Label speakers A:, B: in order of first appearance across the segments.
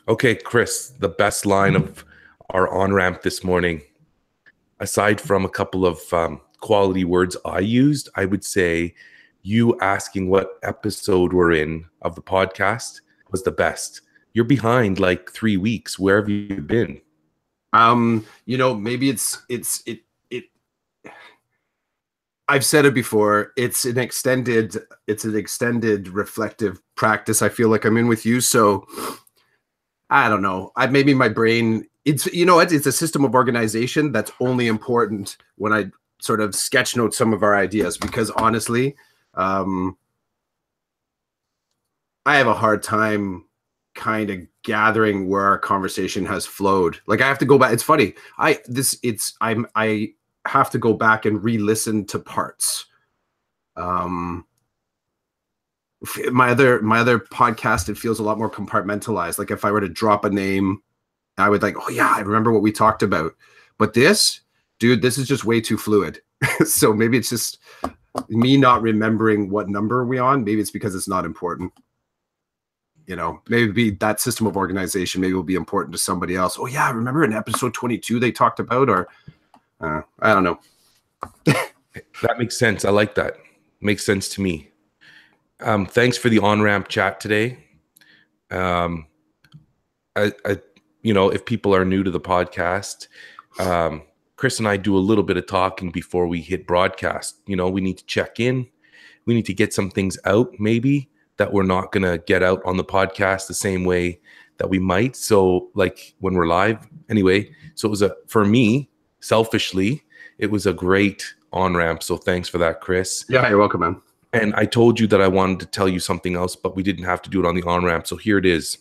A: Okay, Chris, the best line of our on ramp this morning, aside from a couple of quality words I used, I would say you asking what episode we're in of the podcast was the best. You're behind like 3 weeks. Where have you been?
B: Maybe it I've said it before. It's an extended reflective practice I feel like I'm in with you. So I don't know. I maybe my brain it's a system of organization that's only important when I sort of sketch note some of our ideas because honestly, um I have a hard time kind of gathering where our conversation has flowed. Like I have to go back. It's funny. I have to go back and re-listen to parts. Um my other podcast, it feels a lot more compartmentalized. Like if I were to drop a name, I would like, oh yeah, I remember what we talked about. But this, dude, this is just way too fluid. So maybe it's just me not remembering what number we on. Maybe it's because it's not important. Maybe that system of organization maybe will be important to somebody else. Oh yeah, remember in episode 22 they talked about, or I don't know.
A: That makes sense. I like that. Makes sense to me. Thanks for the on-ramp chat today. Um, if people are new to the podcast, Chris and I do a little bit of talking before we hit broadcast. We need to check in. We need to get some things out, maybe that we're not going to get out on the podcast the same way that we might. So like when we're live anyway. So it was for me, selfishly, it was a great on-ramp. So thanks for that, Chris.
B: Yeah, you're welcome, man.
A: And I told you that I wanted to tell you something else, but we didn't have to do it on the on-ramp. So here it is.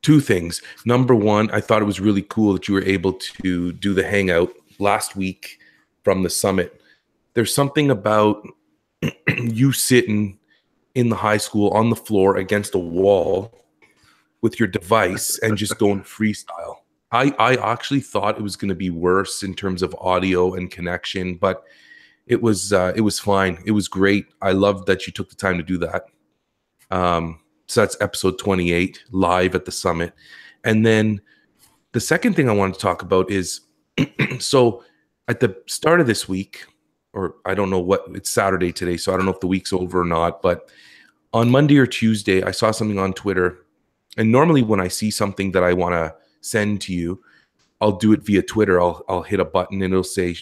A: Two things. Number one, I thought it was really cool that you were able to do the hangout last week from the summit. There's something about you sitting in the high school on the floor against a wall with your device and just going freestyle. I actually thought it was going to be worse in terms of audio and connection, but it was fine. It was great. I loved that you took the time to do that. So that's episode 28, live at the summit. And then the second thing I wanted to talk about is, so at the start of this week, or I don't know it's Saturday today, so I don't know if the week's over or not, but on Monday or Tuesday, I saw something on Twitter. And normally when I see something that I want to send to you, I'll do it via Twitter. I'll hit a button and it'll say,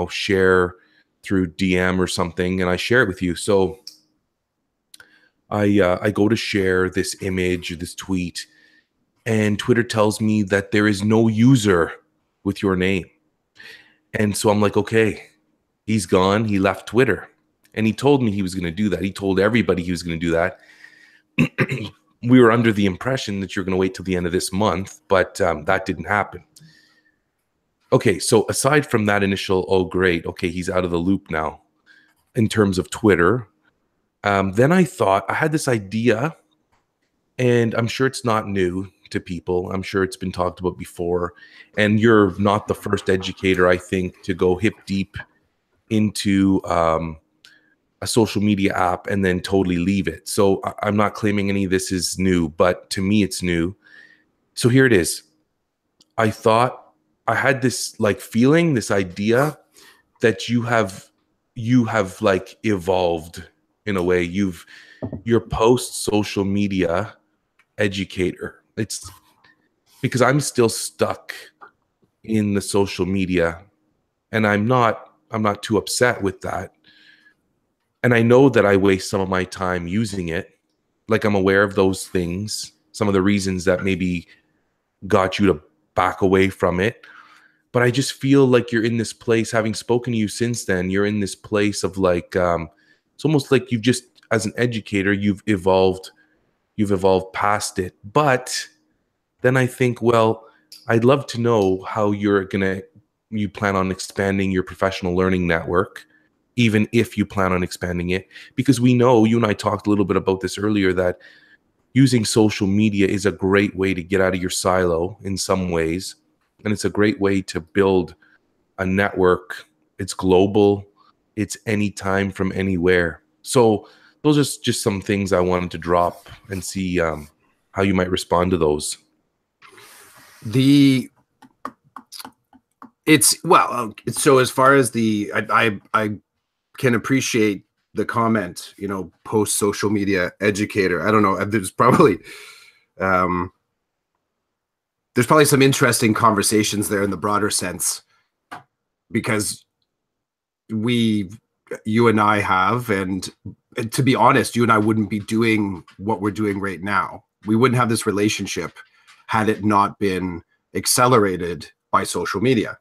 A: share through DM or something, and I share it with you. So I go to share this image or this tweet, and Twitter tells me that there is no user with your name. And so I'm like, okay, he's gone. He left Twitter. And he told me he was going to do that. He told everybody he was going to do that. We were under the impression that you're going to wait till the end of this month, but that didn't happen. Okay, so aside from that initial, oh, great, okay, he's out of the loop now in terms of Twitter. Then I thought, I had this idea, and I'm sure it's not new to people. I'm sure it's been talked about before. And you're not the first educator, I think, to go hip deep into a social media app and then totally leave it. So I'm not claiming any of this is new, but to me, it's new. So here it is. I thought I had this like feeling, this idea that you have like evolved in a way. You're post social media educator. It's because I'm still stuck in the social media, and I'm not too upset with that. And I know that I waste some of my time using it. Like I'm aware of those things, some of the reasons that maybe got you to back away from it. But I just feel like you're in this place, having spoken to you since then, you're in this place of like, it's almost like you've just, as an educator, you've evolved past it. But then I think, well, I'd love to know how you plan on expanding your professional learning network, even if you plan on expanding it, because we know, you and I talked a little bit about this earlier, that using social media is a great way to get out of your silo in some ways. And it's a great way to build a network. It's global. It's anytime from anywhere. So those are just some things I wanted to drop and see how how you might respond to those.
B: So as far as I can appreciate the comment, you know, post social media educator. I don't know. There's probably some interesting conversations there in the broader sense, because you and I have, and to be honest, you and I wouldn't be doing what we're doing right now. We wouldn't have this relationship had it not been accelerated by social media.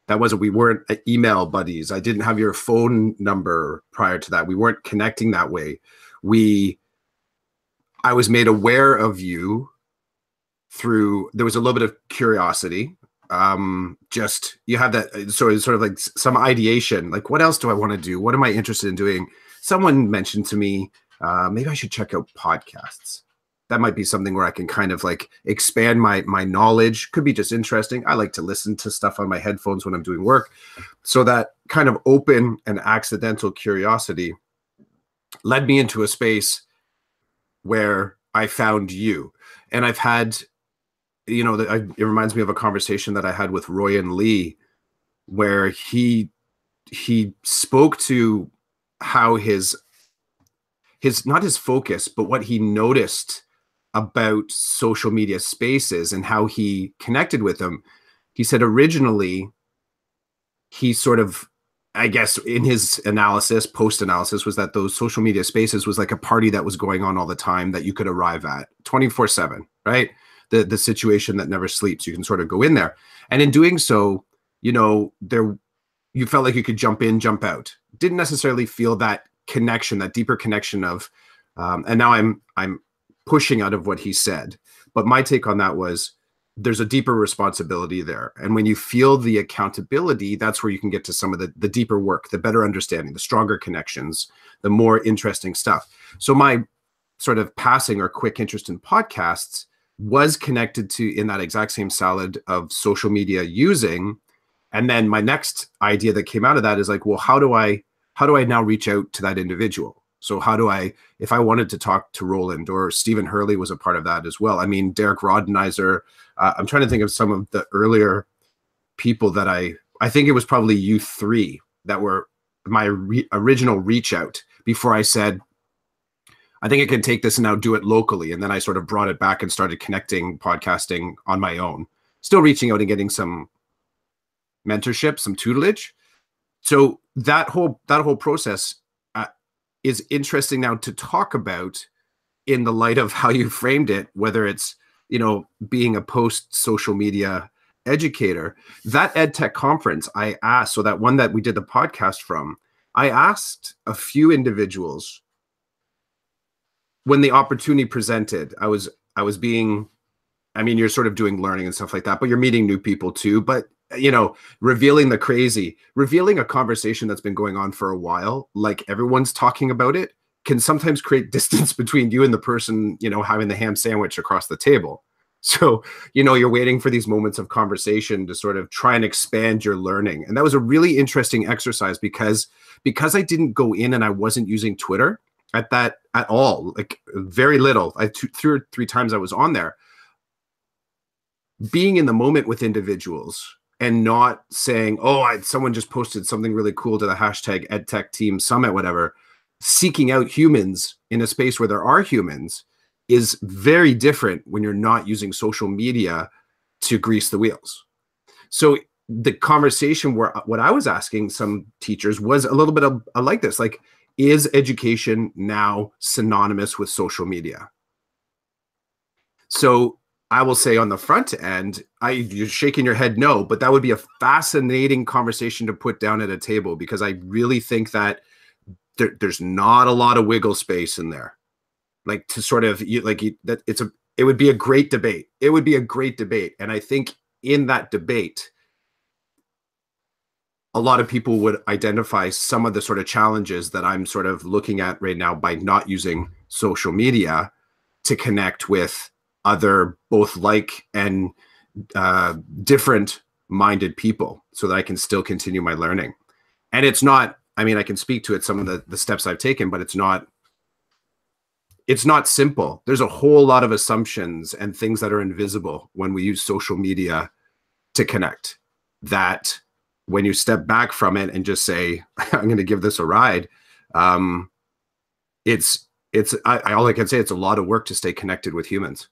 B: We weren't email buddies. I didn't have your phone number prior to that. We weren't connecting that way. I was made aware of you there was a little bit of curiosity. Just you have that sort of like some ideation, like what else do I want to do? What am I interested in doing? Someone mentioned to me, maybe I should check out podcasts. That might be something where I can kind of like expand my knowledge. Could be just interesting. I like to listen to stuff on my headphones when I'm doing work. So that kind of open and accidental curiosity led me into a space where I found you. And I've had, you know, it reminds me of a conversation that I had with Roy and Lee, where he spoke to how his not his focus, but what he noticed about social media spaces and how he connected with them. He said originally he sort of, I guess in his post-analysis, was that those social media spaces was like a party that was going on all the time that you could arrive at 24/7, right? The situation that never sleeps. You can sort of go in there. And in doing so, you know, you felt like you could jump in, jump out. Didn't necessarily feel that connection, that deeper connection of, and now I'm pushing out of what he said. But my take on that was there's a deeper responsibility there. And when you feel the accountability, that's where you can get to some of the deeper work, the better understanding, the stronger connections, the more interesting stuff. So my sort of passing or quick interest in podcasts was connected to in that exact same salad of social media using. And then my next idea that came out of that is like, well, how do I now reach out to that individual? So how do I, if I wanted to talk to Roland, or Stephen Hurley was a part of that as well. I mean, Derek Rodenizer, I'm trying to think of some of the earlier people that I think it was probably you three that were my original reach out before I said, I think I can take this and now do it locally. And then I sort of brought it back and started connecting podcasting on my own, still reaching out and getting some mentorship, some tutelage. So that whole process is interesting now to talk about in the light of how you framed it, whether it's, you know, being a post social media educator. That EdTech conference I asked, so that one that we did the podcast from, I asked a few individuals when the opportunity presented. I was being, I mean, you're sort of doing learning and stuff like that, but you're meeting new people too. But, you know, revealing a conversation that's been going on for a while, like everyone's talking about it, can sometimes create distance between you and the person, you know, having the ham sandwich across the table. So, you know, you're waiting for these moments of conversation to sort of try and expand your learning. And that was a really interesting exercise because I didn't go in and I wasn't using Twitter at all, like very little. 2 or 3 times I was on there. Being in the moment with individuals and not saying, oh, someone just posted something really cool to the hashtag EdTech Team Summit, whatever. Seeking out humans in a space where there are humans is very different when you're not using social media to grease the wheels. So the conversation where what I was asking some teachers was a little bit of like this, like, is education now synonymous with social media? So I will say on the front end, you're shaking your head no, but that would be a fascinating conversation to put down at a table, because I really think that there's not a lot of wiggle space in there. Like to sort of it would be a great debate. It would be a great debate. And I think in that debate, a lot of people would identify some of the sort of challenges that I'm sort of looking at right now by not using social media to connect with other both like and different minded people so that I can still continue my learning. And it's not, I mean, I can speak to it, some of the steps I've taken, but it's not it's not simple. There's a whole lot of assumptions and things that are invisible when we use social media to connect, that when you step back from it and just say, I'm going to give this a ride, um, all I can say, it's a lot of work to stay connected with humans.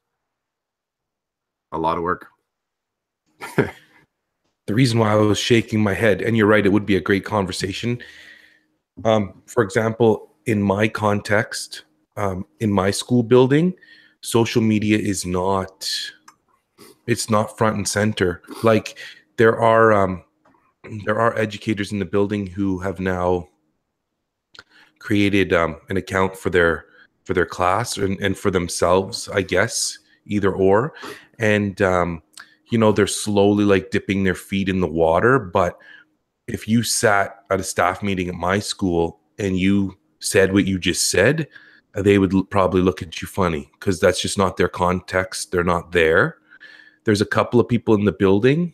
B: A lot of work.
A: The reason why I was shaking my head, and you're right, it would be a great conversation. For example, in my context, in my school building, social media is not, it's not front and center. Like there are educators in the building who have now created an account for their class and for themselves, I guess, either or. And you know, they're slowly like dipping their feet in the water. But if you sat at a staff meeting at my school and you said what you just said, they would probably look at you funny, because that's just not their context. They're not there. There's a couple of people in the building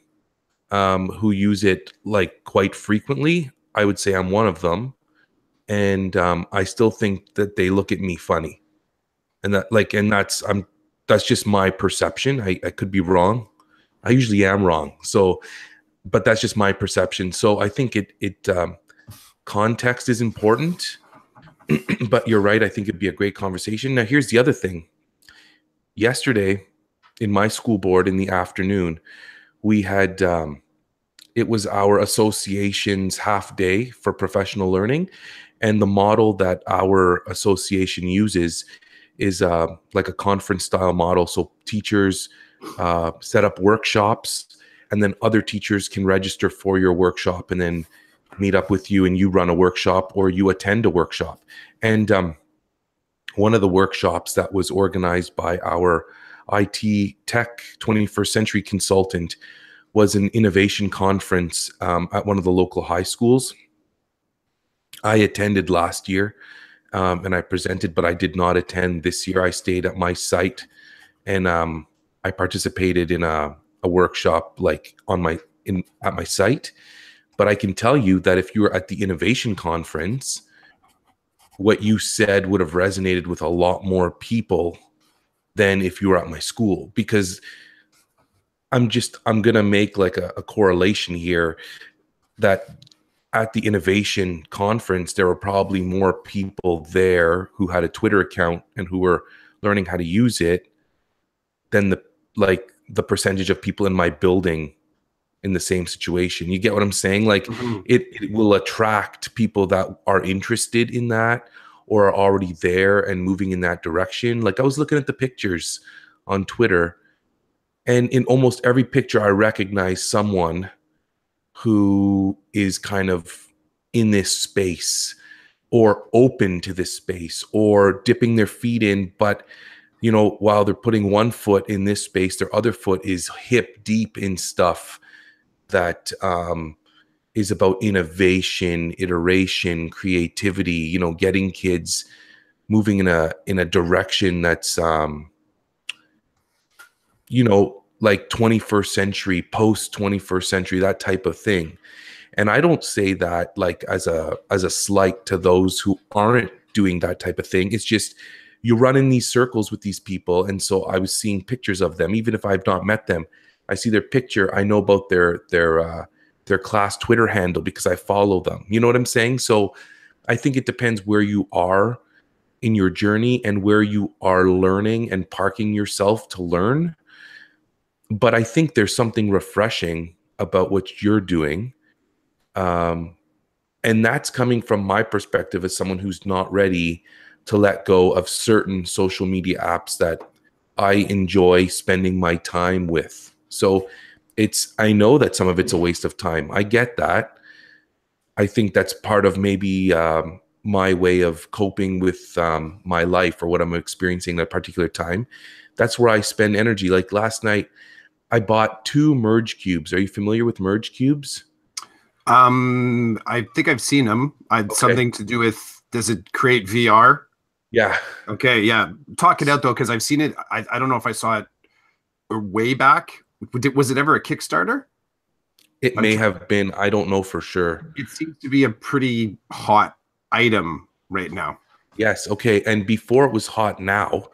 A: who use it like quite frequently. I would say I'm one of them. And I still think that they look at me funny. And that's just my perception. I could be wrong. I usually am wrong. So, but that's just my perception. So I think context is important. But you're right. I think it'd be a great conversation. Now, here's the other thing. Yesterday, in my school board in the afternoon, we had it was our association's half day for professional learning, and the model that our association uses is like a conference style model. So teachers set up workshops, and then other teachers can register for your workshop and then meet up with you, and you run a workshop or you attend a workshop. And one of the workshops that was organized by our IT tech 21st century consultant was an innovation conference at one of the local high schools. I attended last year and I presented, but I did not attend this year. I stayed at my site, and I participated in a workshop like at my site. But I can tell you that if you were at the innovation conference, what you said would have resonated with a lot more people than if you were at my school, because I'm going to make like a correlation here that at the innovation conference, there were probably more people there who had a Twitter account and who were learning how to use it than the percentage of people in my building in the same situation. You get what I'm saying? Like it will attract people that are interested in that or are already there and moving in that direction. Like I was looking at the pictures on Twitter, and in almost every picture, I recognize someone who is kind of in this space or open to this space or dipping their feet in. But, you know, while they're putting one foot in this space, their other foot is hip deep in stuff that is about innovation, iteration, creativity, you know, getting kids moving in a direction that's, you know, like 21st century, post 21st century, that type of thing. And I don't say that like as a slight to those who aren't doing that type of thing. It's just you run in these circles with these people. And so I was seeing pictures of them, even if I've not met them. I see their picture. I know about their class Twitter handle because I follow them. You know what I'm saying? So I think it depends where you are in your journey and where you are learning and parking yourself to learn. But I think there's something refreshing about what you're doing. And that's coming from my perspective as someone who's not ready to let go of certain social media apps that I enjoy spending my time with. So I know that some of it's a waste of time. I get that. I think that's part of maybe my way of coping with my life or what I'm experiencing at a particular time. That's where I spend energy. Like last night, I bought 2 merge cubes. Are you familiar with merge cubes?
B: I think I've seen them.
A: Okay.
B: Something to do with, does it create VR?
A: Yeah.
B: Okay, yeah. Talk it out though, because I've seen it. I don't know if I saw it way back. Was it ever a Kickstarter?
A: It may have been. I don't know for sure.
B: It seems to be a pretty hot item right now.
A: Yes. Okay. And before it was hot now,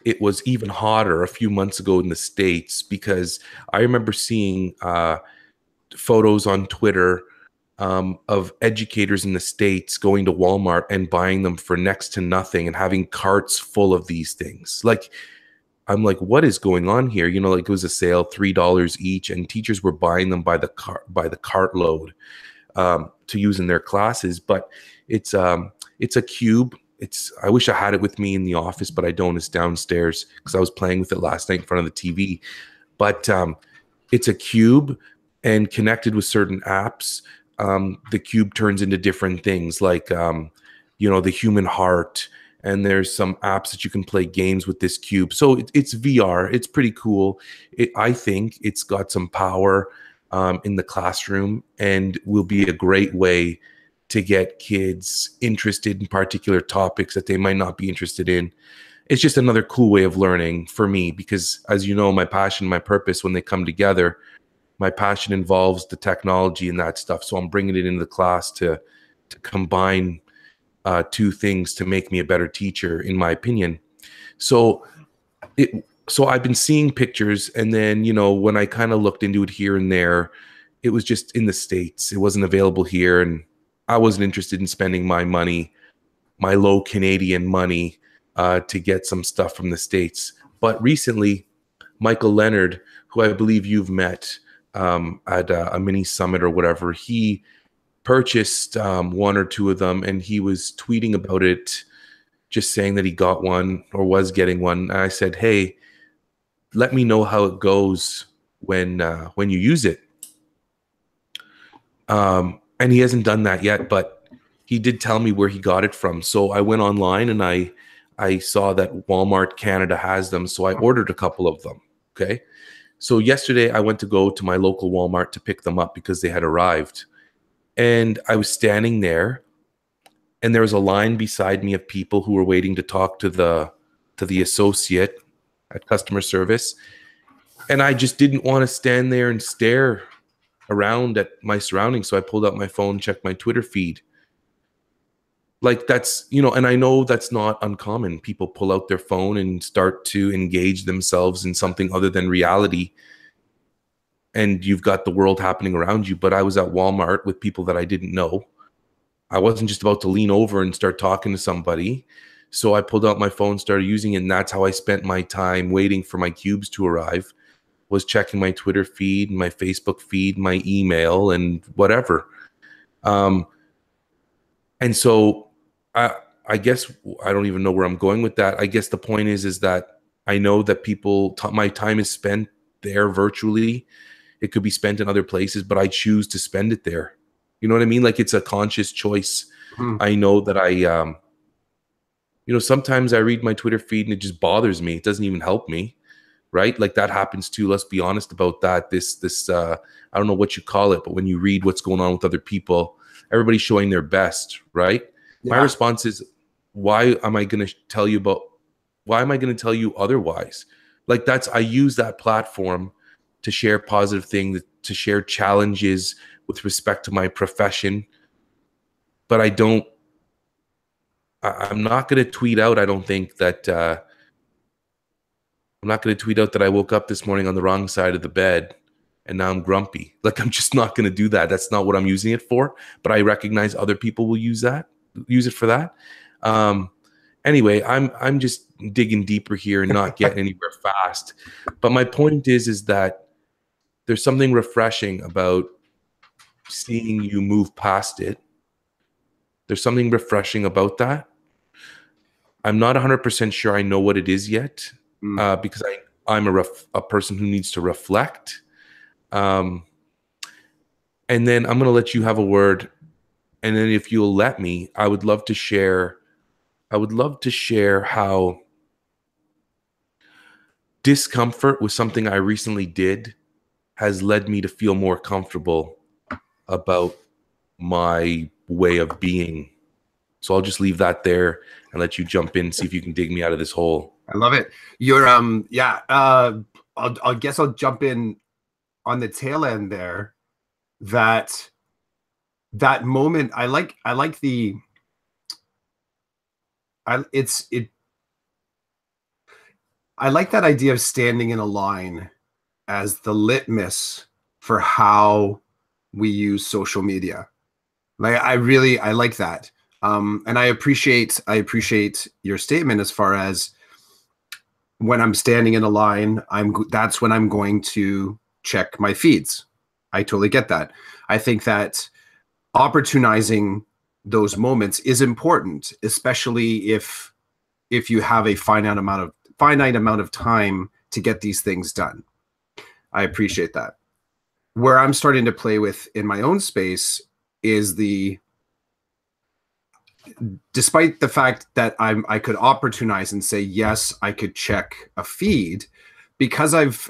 A: it was even hotter a few months ago in the States because I remember seeing photos on Twitter of educators in the States going to Walmart and buying them for next to nothing and having carts full of these things. Like, I'm like, what is going on here? You know, like it was a sale, $3 each, and teachers were buying them by the cartload to use in their classes. But it's a cube. It's I wish I had it with me in the office, but I don't. It's downstairs because I was playing with it last night in front of the TV. But it's a cube and connected with certain apps. The cube turns into different things like the human heart, and there's some apps that you can play games with this cube. So it's VR. It's pretty cool. I think it's got some power in the classroom and will be a great way to get kids interested in particular topics that they might not be interested in. It's just another cool way of learning for me because, as you know, my passion, my purpose, when they come together, my passion involves the technology and that stuff. So I'm bringing it into the class to combine two things to make me a better teacher, in my opinion. So so I've been seeing pictures, and then when I kind of looked into it here and there, it was just in the States. It wasn't available here, and I wasn't interested in spending my money, my low Canadian money, to get some stuff from the States. But recently, Michael Leonard, who I believe you've met at a mini summit or whatever, he purchased one or two of them, and he was tweeting about it, just saying that he got one or was getting one. And I said, hey, let me know how it goes when you use it. And he hasn't done that yet, but he did tell me where he got it from. So I went online and I saw that Walmart Canada has them. So I ordered a couple of them. Okay. So yesterday I went to go to my local Walmart to pick them up because they had arrived. And I was standing there, and there was a line beside me of people who were waiting to talk to the associate at customer service. And I just didn't want to stand there and stare around at my surroundings. So I pulled out my phone, checked my Twitter feed. Like and I know that's not uncommon. People pull out their phone and start to engage themselves in something other than reality. And you've got the world happening around you. But I was at Walmart with people that I didn't know. I wasn't just about to lean over and start talking to somebody. So I pulled out my phone, started using it. And that's how I spent my time waiting for my cubes to arrive, was checking my Twitter feed, my Facebook feed, my email, and whatever. And so I guess I don't even know where I'm going with that. I guess the point is that I know that my time is spent there virtually. It could be spent in other places, but I choose to spend it there. You know what I mean? Like, it's a conscious choice. I know that sometimes I read my Twitter feed and it just bothers me. It doesn't even help me. Right? Like, that happens too. Let's be honest about that. This I don't know what you call it, but when you read what's going on with other people, everybody's showing their best, right? Yeah. My response is, why am I going to tell you otherwise? Like, I use that platform to share positive things, to share challenges with respect to my profession. But I'm not going to tweet out, I don't think, that I'm not going to tweet out that I woke up this morning on the wrong side of the bed and now I'm grumpy. Like, I'm just not going to do that. That's not what I'm using it for. But I recognize other people will use it for that. Anyway, I'm just digging deeper here and not getting anywhere fast. But my point is that there's something refreshing about seeing you move past it. There's something refreshing about that. I'm not 100% sure I know what it is yet, because I'm a person who needs to reflect. And then I'm going to let you have a word. And then if you'll let me, I would love to share how discomfort with something I recently did has led me to feel more comfortable about my way of being. So I'll just leave that there and let you jump in, see if you can dig me out of this hole.
B: I love it. You're I guess I'll jump in on the tail end there. That moment, I like I like that idea of standing in a line as the litmus for how we use social media. Like I like that. And I appreciate your statement as far as when I'm standing in a line, that's when I'm going to check my feeds. I totally get that. I think that opportunizing those moments is important, especially if you have a finite amount of time to get these things done. I appreciate that. Where I'm starting to play with in my own space is despite the fact that I could opportunize and say, yes, I could check a feed because I've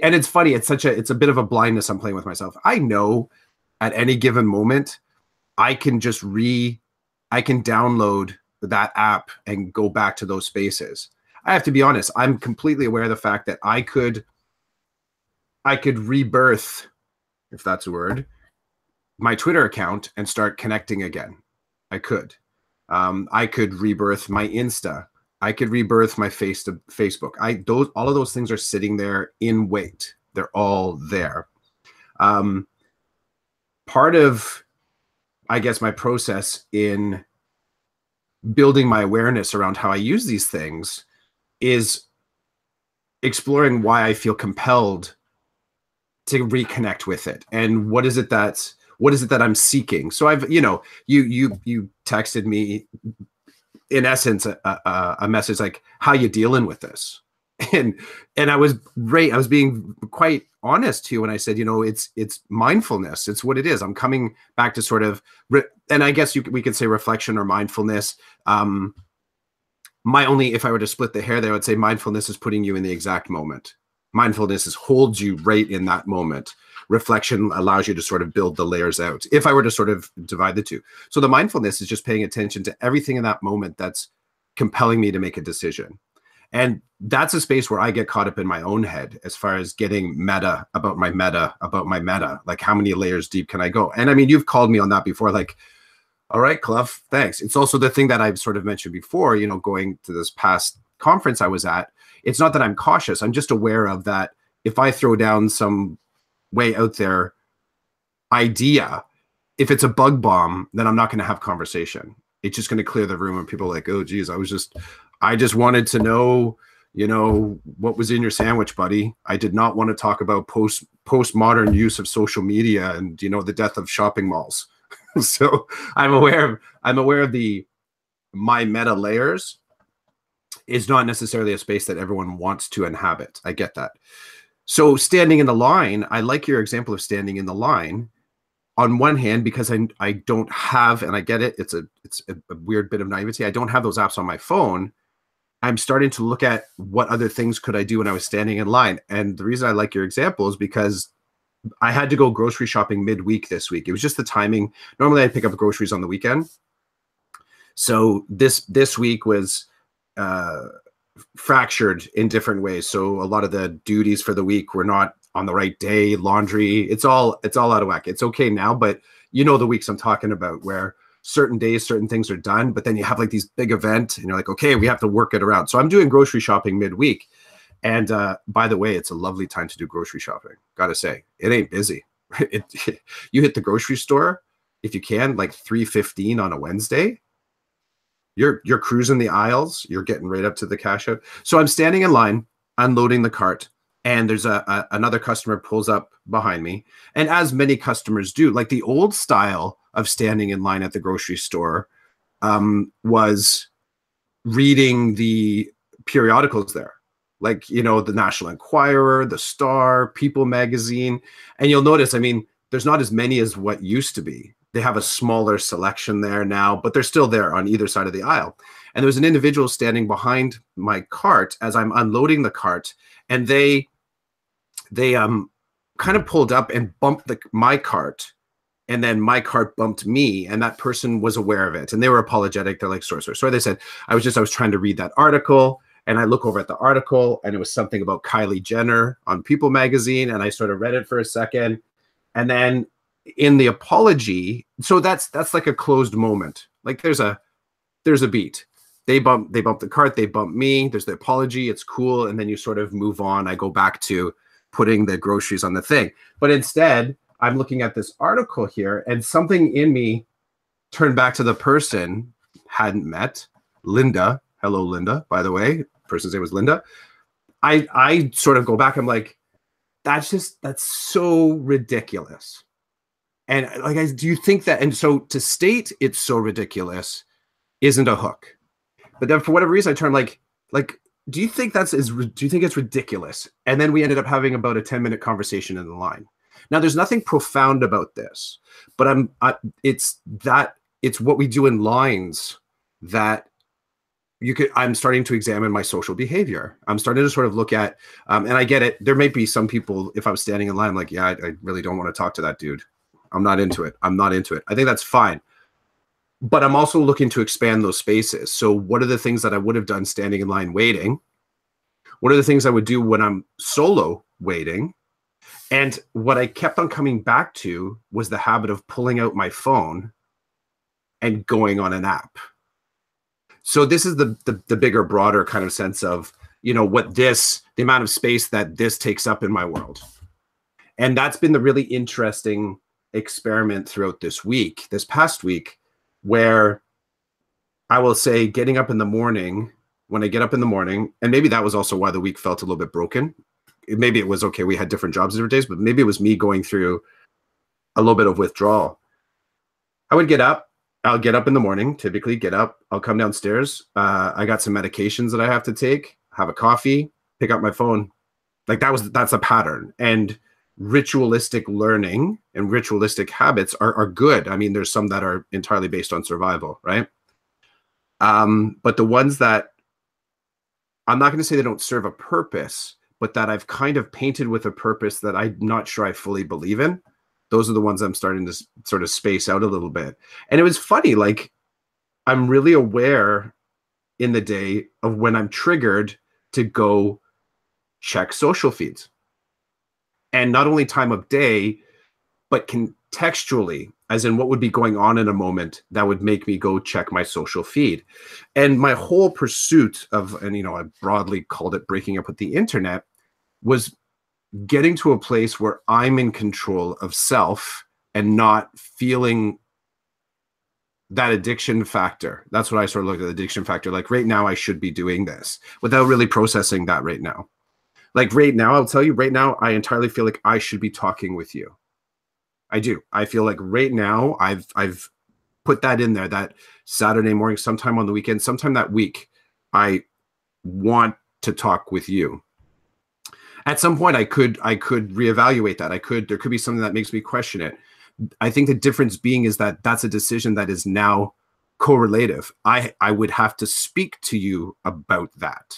B: and it's funny, it's a bit of a blindness I'm playing with myself. I know at any given moment, I can download that app and go back to those spaces. I have to be honest, I'm completely aware of the fact that I could rebirth, if that's a word, my Twitter account and start connecting again. I could rebirth my Insta. I could rebirth my Facebook. All of those things are sitting there in wait. They're all there. Part of, I guess, my process in building my awareness around how I use these things is exploring why I feel compelled to reconnect with it, and what is it that I'm seeking. So I've, you texted me in essence a message like, how you dealing with this? And I was being quite honest to you when I said, it's mindfulness. It's what it is. I'm coming back to sort of, and I guess we could say reflection or mindfulness. If I were to split the hair there, I would say mindfulness is putting you in the exact moment. Mindfulness holds you right in that moment. Reflection allows you to sort of build the layers out, if I were to sort of divide the two. So the mindfulness is just paying attention to everything in that moment that's compelling me to make a decision. And that's a space where I get caught up in my own head as far as getting meta about my meta. Like, how many layers deep can I go? And I mean, you've called me on that before, like, all right, Clough, thanks. It's also the thing that I've sort of mentioned before, going to this past conference I was at. It's not that I'm cautious. I'm just aware of that. If I throw down some way out there idea, if it's a bug bomb, then I'm not going to have conversation. It's just going to clear the room, and people are like, oh geez, I just wanted to know, what was in your sandwich, buddy. I did not want to talk about postmodern use of social media and, the death of shopping malls. So I'm aware of my meta layers is not necessarily a space that everyone wants to inhabit. I get that. So standing in the line, I like your example of standing in the line. On one hand, because I don't have, and I get it, it's a weird bit of naivety. I don't have those apps on my phone. I'm starting to look at what other things could I do when I was standing in line. And the reason I like your example is because I had to go grocery shopping midweek this week. It was just the timing. Normally I pick up groceries on the weekend. So this week was fractured in different ways. So a lot of the duties for the week were not on the right day. Laundry, it's all out of whack. It's okay now, but the weeks I'm talking about where certain days, certain things are done, but then you have like these big event and you're like, okay, we have to work it around. So I'm doing grocery shopping midweek. And by the way, it's a lovely time to do grocery shopping. Gotta say, it ain't busy. You hit the grocery store, if you can, like 3:15 on a Wednesday. You're cruising the aisles. You're getting right up to the cash out. So I'm standing in line, unloading the cart, and there's another customer pulls up behind me. And as many customers do, like the old style of standing in line at the grocery store was reading the periodicals there. Like, the National Enquirer, the Star, People magazine. And you'll notice, I mean, there's not as many as what used to be. They have a smaller selection there now, but they're still there on either side of the aisle. And there was an individual standing behind my cart as I'm unloading the cart, and they kind of pulled up and bumped my cart, and then my cart bumped me, and that person was aware of it, and they were apologetic. They're like, sorry. They said, I was trying to read that article. And I look over at the article, and it was something about Kylie Jenner on People magazine. And I sort of read it for a second. And then in the apology, so that's like a closed moment. Like there's a there's a beat. They bump the cart, they bump me, there's the apology, it's cool, and then you sort of move on. I go back to putting the groceries on the thing. But instead, I'm looking at this article here, and something in me turned back to the person hadn't met, Linda. Hello, Linda, by the way. Person's name was Linda. I sort of go back, I'm like, that's so ridiculous. And like, do you think that? And so to state it's so ridiculous isn't a hook. But then for whatever reason, I turned like, do you think do you think it's ridiculous? And then we ended up having about a 10-minute conversation in the line. Now, there's nothing profound about this, but it's what we do in lines that I'm starting to examine my social behavior. I'm starting to sort of look at, and I get it. There may be some people, if I'm standing in line, I'm like, yeah, I really don't want to talk to that dude. I'm not into it. I'm not into it. I think that's fine. But I'm also looking to expand those spaces. So what are the things that I would have done standing in line waiting? What are the things I would do when I'm solo waiting? And what I kept on coming back to was the habit of pulling out my phone and going on an app. So this is the bigger, broader kind of sense of, the amount of space that this takes up in my world. And that's been the really interesting experiment throughout this past week, where I will say getting up in the morning, when I get up in the morning, and maybe that was also why the week felt a little bit broken. Maybe it was okay, we had different jobs different days, but maybe it was me going through a little bit of withdrawal. I would get up. I'll get up in the morning, typically get up. I'll come downstairs. I got some medications that I have to take, have a coffee, pick up my phone. Like that's a pattern. And ritualistic learning and ritualistic habits are good. I mean, there's some that are entirely based on survival, right? But the ones that I'm not going to say they don't serve a purpose, but that I've kind of painted with a purpose that I'm not sure I fully believe in, those are the ones I'm starting to sort of space out a little bit. And it was funny, like I'm really aware in the day of when I'm triggered to go check social feeds. And not only time of day, but contextually, as in what would be going on in a moment that would make me go check my social feed. And my whole pursuit of, and I broadly called it breaking up with the internet, was getting to a place where I'm in control of self and not feeling that addiction factor. That's what I sort of looked at, the addiction factor. Like right now, I should be doing this without really processing that right now. Like right now, I'll tell you right now, I entirely feel like I should be talking with you. I do. I feel like right now I've put that in there, that Saturday morning, sometime on the weekend, sometime that week, I want to talk with you. At some point I could reevaluate that. There could be something that makes me question it. I think the difference being is that that's a decision that is now correlative. I would have to speak to you about that.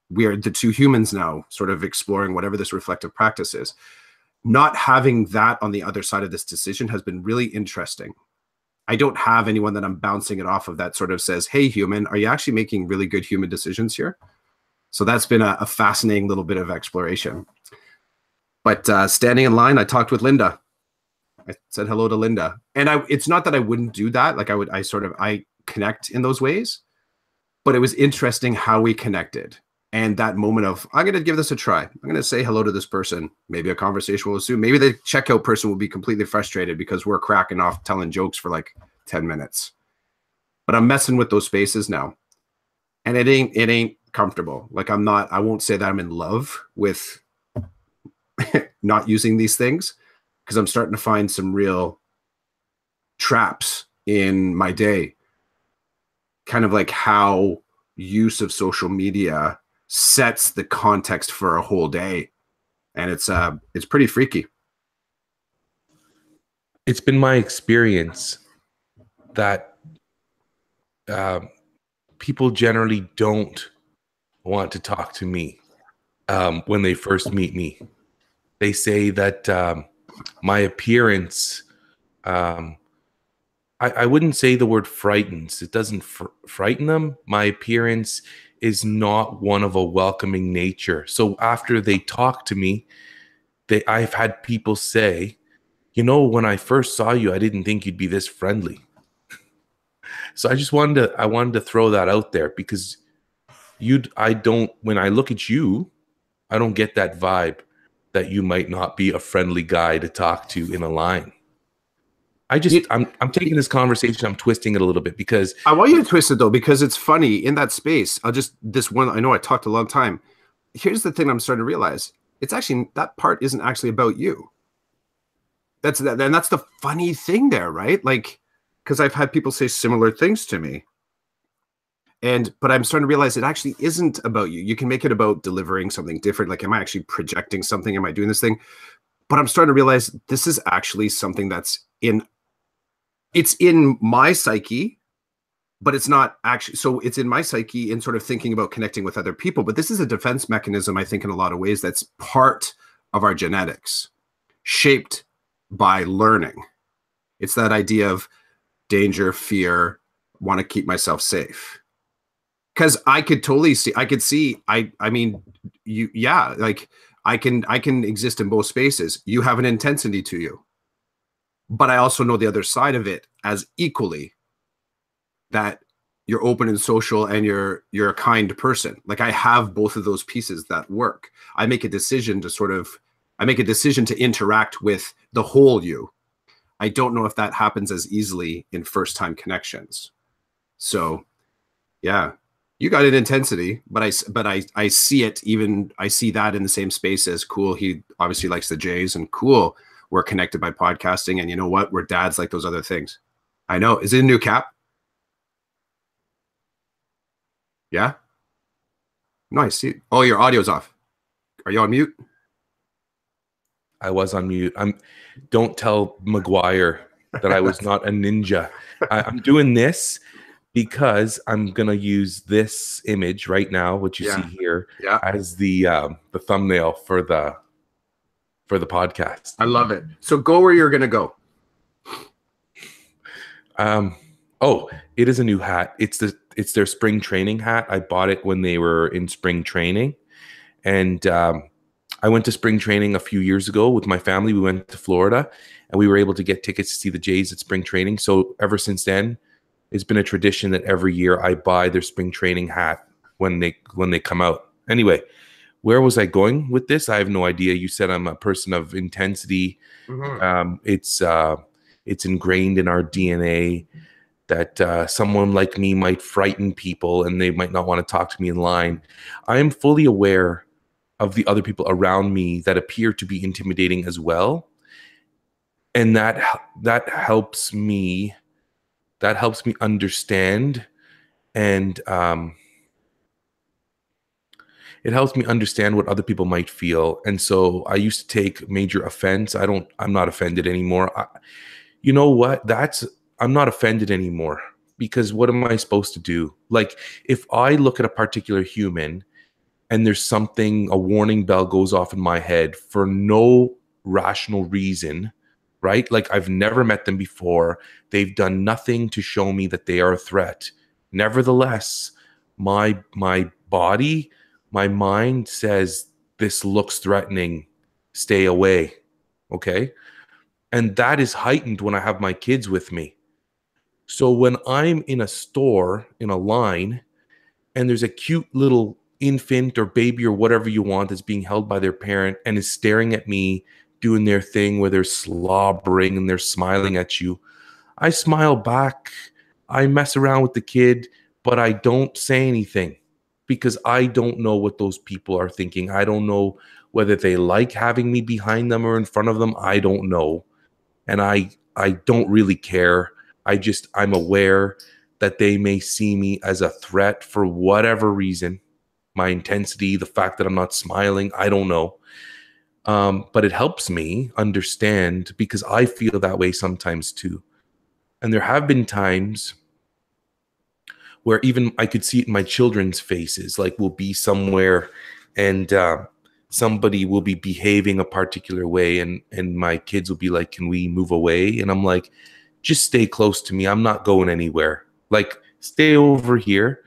B: We are the two humans now sort of exploring whatever this reflective practice is. Not having that on the other side of this decision has been really interesting. I don't have anyone that I'm bouncing it off of that sort of says, hey, human, are you actually making really good human decisions here? So that's been a fascinating little bit of exploration. But standing in line, I talked with Linda. I said hello to Linda. And it's not that I wouldn't do that. Like I connect in those ways. But it was interesting how we connected. And that moment of, I'm going to give this a try. I'm going to say hello to this person. Maybe a conversation will ensue. Maybe the checkout person will be completely frustrated because we're cracking off telling jokes for like 10 minutes. But I'm messing with those spaces now. And it ain't comfortable. Like I won't say that I'm in love with not using these things, because I'm starting to find some real traps in my day. Kind of like how use of social media sets the context for a whole day. And it's pretty freaky.
A: It's been my experience that people generally don't want to talk to me when they first meet me. They say that my appearance, I wouldn't say the word frightens. It doesn't frighten them. My appearance is not one of a welcoming nature. So after they talk to me, I've had people say, when I first saw you, I didn't think you'd be this friendly. So I wanted to throw that out there because I don't, when I look at you, I don't get that vibe that you might not be a friendly guy to talk to in a line.
B: You,
A: I'm taking this conversation, I'm twisting it a little bit because
B: I want you to twist it though, because it's funny in that space. This one, I know I talked a long time. Here's the thing I'm starting to realize. It's actually, that part isn't actually about you. And that's the funny thing there, right? Like, because I've had people say similar things to me. But I'm starting to realize it actually isn't about you. You can make it about delivering something different. Like, am I actually projecting something? Am I doing this thing? But I'm starting to realize this is actually something it's in my psyche, but it's not actually, so it's in my psyche in sort of thinking about connecting with other people. But this is a defense mechanism, I think, in a lot of ways, that's part of our genetics, shaped by learning. It's that idea of danger, fear, want to keep myself safe. Because I could see, I mean, yeah, like I can exist in both spaces. You have an intensity to you, but I also know the other side of it as equally, that you're open and social and you're a kind person. Like, I have both of those pieces that work. I make a decision to interact with the whole you. I don't know if that happens as easily in first time connections. So yeah, you got an intensity, but I see it, even I see that in the same space as cool. He obviously likes the Jays, and cool, we're connected by podcasting, and you know what? We're dads like those other things. I know. Is it a new cap? Yeah. Nice. Oh, your audio's off. Are you on mute?
A: I was on mute. Don't tell McGuire that I was not a ninja. I'm doing this because I'm gonna use this image right now, what you see here, as the thumbnail for the podcast.
B: I love it. So go where you're gonna go.
A: Oh, it is a new hat. It's their spring training hat. I bought it when they were in spring training, and I went to spring training a few years ago with my family. We went to Florida, and we were able to get tickets to see the Jays at spring training. So ever since then, it's been a tradition that every year I buy their spring training hat when they come out. Anyway, where was I going with this? I have no idea. You said I'm a person of intensity. Mm-hmm. It's ingrained in our DNA that someone like me might frighten people and they might not want to talk to me in line. I am fully aware of the other people around me that appear to be intimidating as well. And that helps me understand, and it helps me understand what other people might feel. And so I used to take major offense. I'm not offended anymore. You know what? I'm not offended anymore, because what am I supposed to do? Like, if I look at a particular human and there's a warning bell goes off in my head for no rational reason, right? Like, I've never met them before. They've done nothing to show me that they are a threat. Nevertheless, my body, my mind says, this looks threatening. Stay away. Okay? And that is heightened when I have my kids with me. So when I'm in a store, in a line, and there's a cute little infant or baby or whatever you want that's being held by their parent and is staring at me, doing their thing where they're slobbering and they're smiling at you, I smile back. I mess around with the kid, but I don't say anything, because I don't know what those people are thinking. I don't know whether they like having me behind them or in front of them. I don't know. And I don't really care. I'm aware that they may see me as a threat for whatever reason. My intensity, the fact that I'm not smiling, I don't know. But it helps me understand, because I feel that way sometimes too. And there have been times where even I could see it in my children's faces. Like, we'll be somewhere and somebody will be behaving a particular way, and my kids will be like, can we move away? And I'm like, just stay close to me. I'm not going anywhere. Like, stay over here.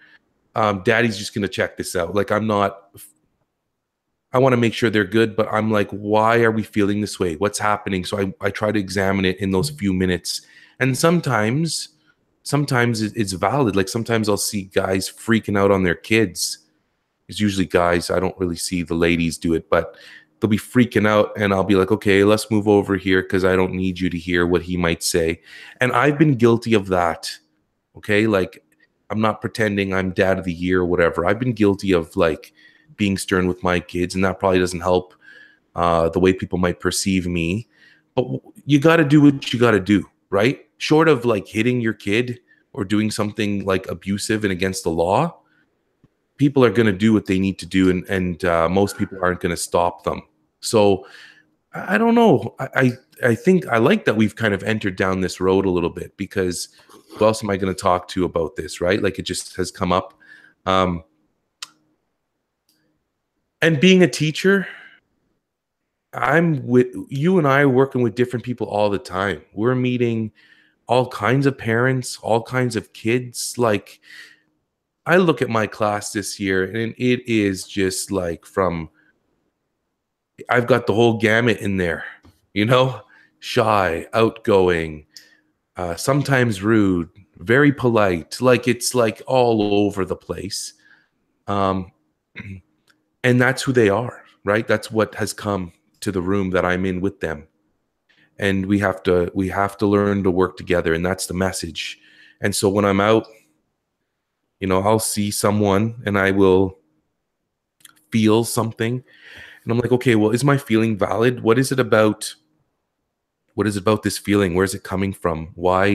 A: Daddy's just going to check this out. Like, I want to make sure they're good, but I'm like, why are we feeling this way? What's happening? So I try to examine it in those few minutes. And sometimes sometimes it's valid. Like sometimes I'll see guys freaking out on their kids. It's usually guys. I don't really see the ladies do it, but they'll be freaking out and I'll be like, okay, let's move over here because I don't need you to hear what he might say. And I've been guilty of that. Okay. Like I'm not pretending I'm dad of the year or whatever. I've been guilty of like being stern with my kids, and that probably doesn't help the way people might perceive me. But you got to do what you got to do, right? Short of like hitting your kid or doing something like abusive and against the law, people are going to do what they need to do, and most people aren't going to stop them. So I don't know. I think I like that we've kind of entered down this road a little bit, because who else am I going to talk to about this, right? Like it just has come up. And being a teacher, you and I are working with different people all the time. We're meeting all kinds of parents, all kinds of kids. Like I look at my class this year and it is just like I've got the whole gamut in there, shy, outgoing, sometimes rude, very polite. Like it's like all over the place. And that's who they are, right? That's what has come to the room that I'm in with them. And we have to learn to work together. And that's the message. And so when I'm out, I'll see someone and I will feel something. And I'm like, okay, well, is my feeling valid? What is it about this feeling? Where's it coming from? Why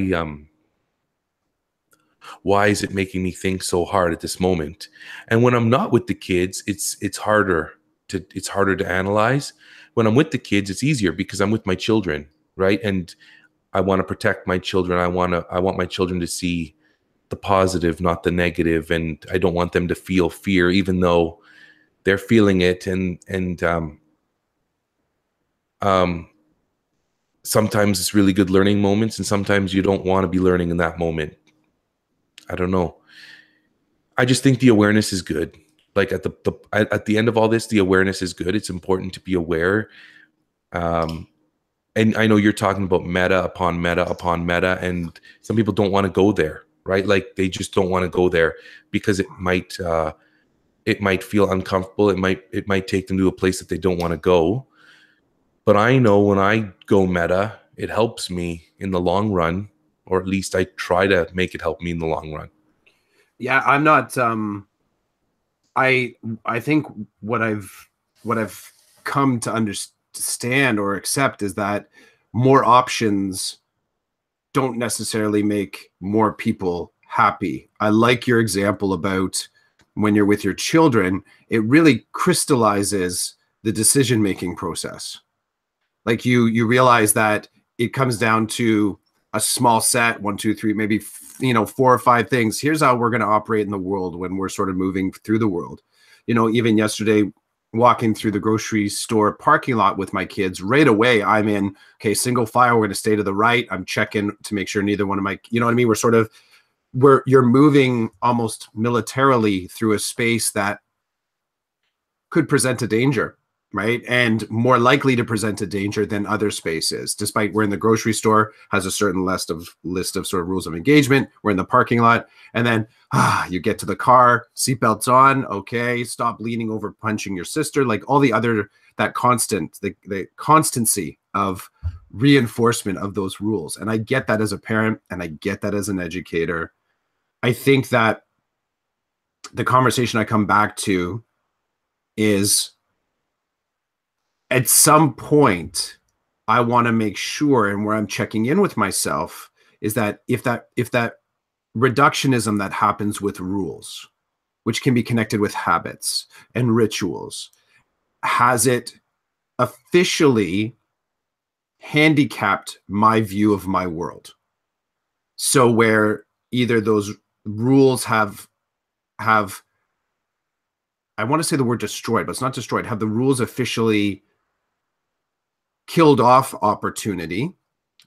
A: is it making me think so hard at this moment? And when I'm not with the kids, it's harder to analyze. When I'm with the kids, it's easier because I'm with my children, right? And I want to protect my children. I want my children to see the positive, not the negative, and I don't want them to feel fear, even though they're feeling it. And sometimes it's really good learning moments, and sometimes you don't want to be learning in that moment. I don't know. I just think the awareness is good. Like at the end of all this, the awareness is good. It's important to be aware. And I know you're talking about meta upon meta upon meta, and some people don't want to go there, right? Like they just don't want to go there because it might feel uncomfortable. It might take them to a place that they don't want to go. But I know when I go meta, it helps me in the long run, or at least I try to make it help me in the long run.
B: Yeah, I'm not. I think what I've come to understand or accept is that more options don't necessarily make more people happy. I like your example about when you're with your children, it really crystallizes the decision-making process. Like you realize that it comes down to a small set, 1, 2, 3, maybe 4 or 5 things. Here's how we're going to operate in the world when we're sort of moving through the world. Even yesterday, walking through the grocery store parking lot with my kids, right away I'm in, okay, single file, we're going to stay to the right. I'm checking to make sure neither one of my, you know what I mean? You're moving almost militarily through a space that could present a danger, right? And more likely to present a danger than other spaces. Despite we're in the grocery store, has a certain list of sort of rules of engagement. We're in the parking lot, and then you get to the car, seatbelts on, okay, stop leaning over, punching your sister, like all the other, that the constancy of reinforcement of those rules. And I get that as a parent, and I get that as an educator. I think that the conversation I come back to is, at some point, I want to make sure, and where I'm checking in with myself, is that if that reductionism that happens with rules, which can be connected with habits and rituals, has it officially handicapped my view of my world? So where either those rules have I want to say the word destroyed, but it's not destroyed, have the rules officially killed off opportunity.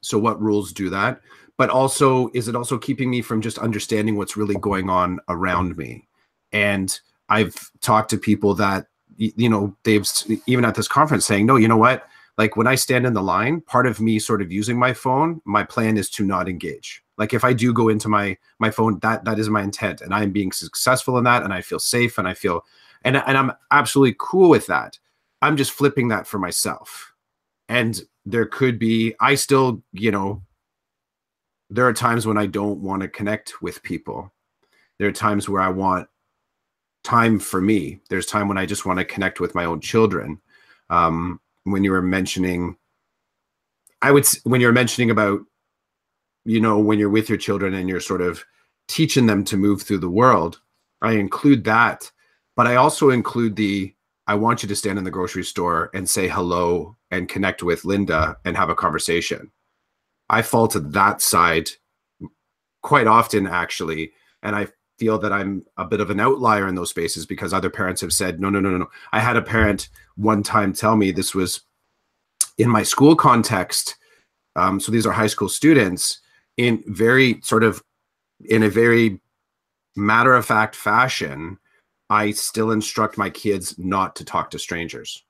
B: So what rules do that? But also, is it also keeping me from just understanding what's really going on around me? And I've talked to people that, they've, even at this conference, saying, no, you know what? Like when I stand in the line, part of me sort of using my phone, my plan is to not engage. Like if I do go into my phone, that is my intent, and I am being successful in that, and I feel safe, and I feel, and I'm absolutely cool with that. I'm just flipping that for myself. And there could be, I still, there are times when I don't want to connect with people. There are times where I want time for me. There's time when I just want to connect with my own children. When you were mentioning, when you're mentioning about, when you're with your children and you're sort of teaching them to move through the world, I include that, but I also include I want you to stand in the grocery store and say hello and connect with Linda and have a conversation. I fall to that side quite often, actually. And I feel that I'm a bit of an outlier in those spaces because other parents have said, no, no, no, no, no. I had a parent one time tell me, this was in my school context. So these are high school students, in a very matter of fact fashion, I still instruct my kids not to talk to strangers.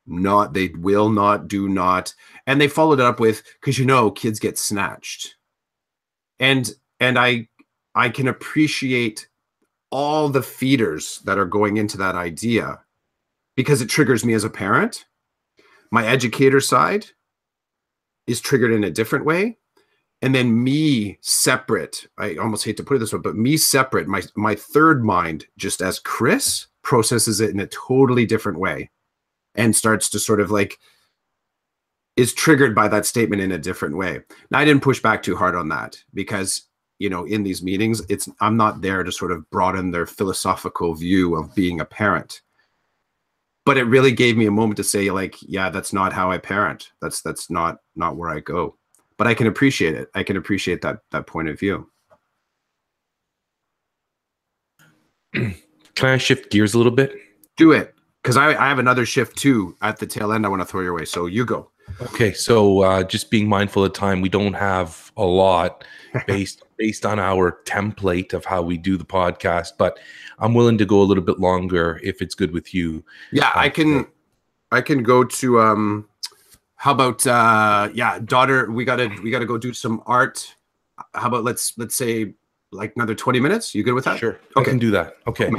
B: They will not, do not. And they followed it up with, because kids get snatched. And I can appreciate all the feeders that are going into that idea because it triggers me as a parent. My educator side is triggered in a different way. And then me separate, I almost hate to put it this way, but me separate, my third mind, just as Chris, processes it in a totally different way and starts to sort of is triggered by that statement in a different way. Now, I didn't push back too hard on that because, in these meetings, I'm not there to sort of broaden their philosophical view of being a parent. But it really gave me a moment to say, yeah, that's not how I parent. That's not where I go. But I can appreciate it. I can appreciate that point of view.
A: Can I shift gears a little bit?
B: Do it. Because I have another shift too at the tail end I want to throw your way. So you go.
A: Okay. So just being mindful of time, we don't have a lot based on our template of how we do the podcast, but I'm willing to go a little bit longer if it's good with you.
B: Yeah, I can go to how about daughter, we gotta go do some art. How about let's say another 20 minutes? You good with that?
A: Sure.
B: Okay.
A: I can do that. Okay.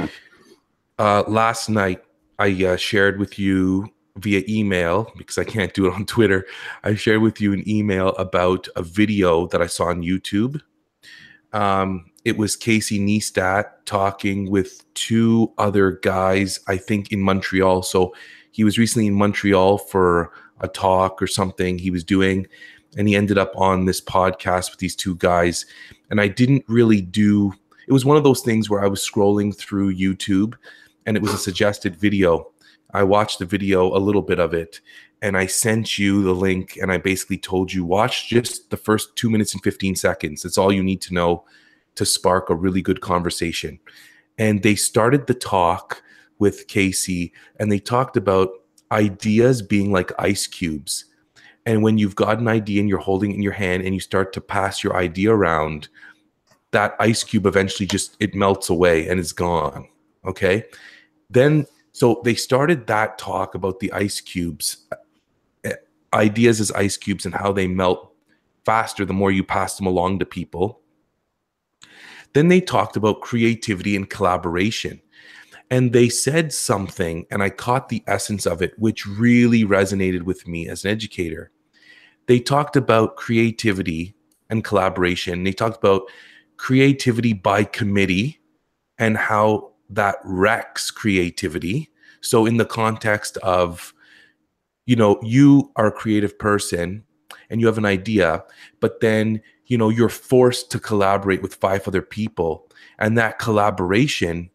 A: Last night I shared with you via email, because I can't do it on Twitter. I shared with you an email about a video that I saw on YouTube. It was Casey Neistat talking with two other guys, I think in Montreal. So he was recently in Montreal for a talk or something he was doing, and he ended up on this podcast with these two guys. And I didn't really it was one of those things where I was scrolling through YouTube and it was a suggested video. I watched the video, a little bit of it, and I sent you the link, and I basically told you, watch just the first 2 minutes and 15 seconds. That's all you need to know to spark a really good conversation. And they started the talk with Casey, and they talked about ideas being like ice cubes. And when you've got an idea and you're holding it in your hand and you start to pass your idea around, that ice cube eventually it melts away and is gone. Okay. So they started that talk about the ice cubes, ideas as ice cubes, and how they melt faster the more you pass them along to people. Then they talked about creativity and collaboration. And they said something, and I caught the essence of it, which really resonated with me as an educator. They talked about creativity and collaboration. They talked about creativity by committee and how that wrecks creativity. So in the context of, you are a creative person and you have an idea, but then, you're forced to collaborate with 5 other people. And that collaboration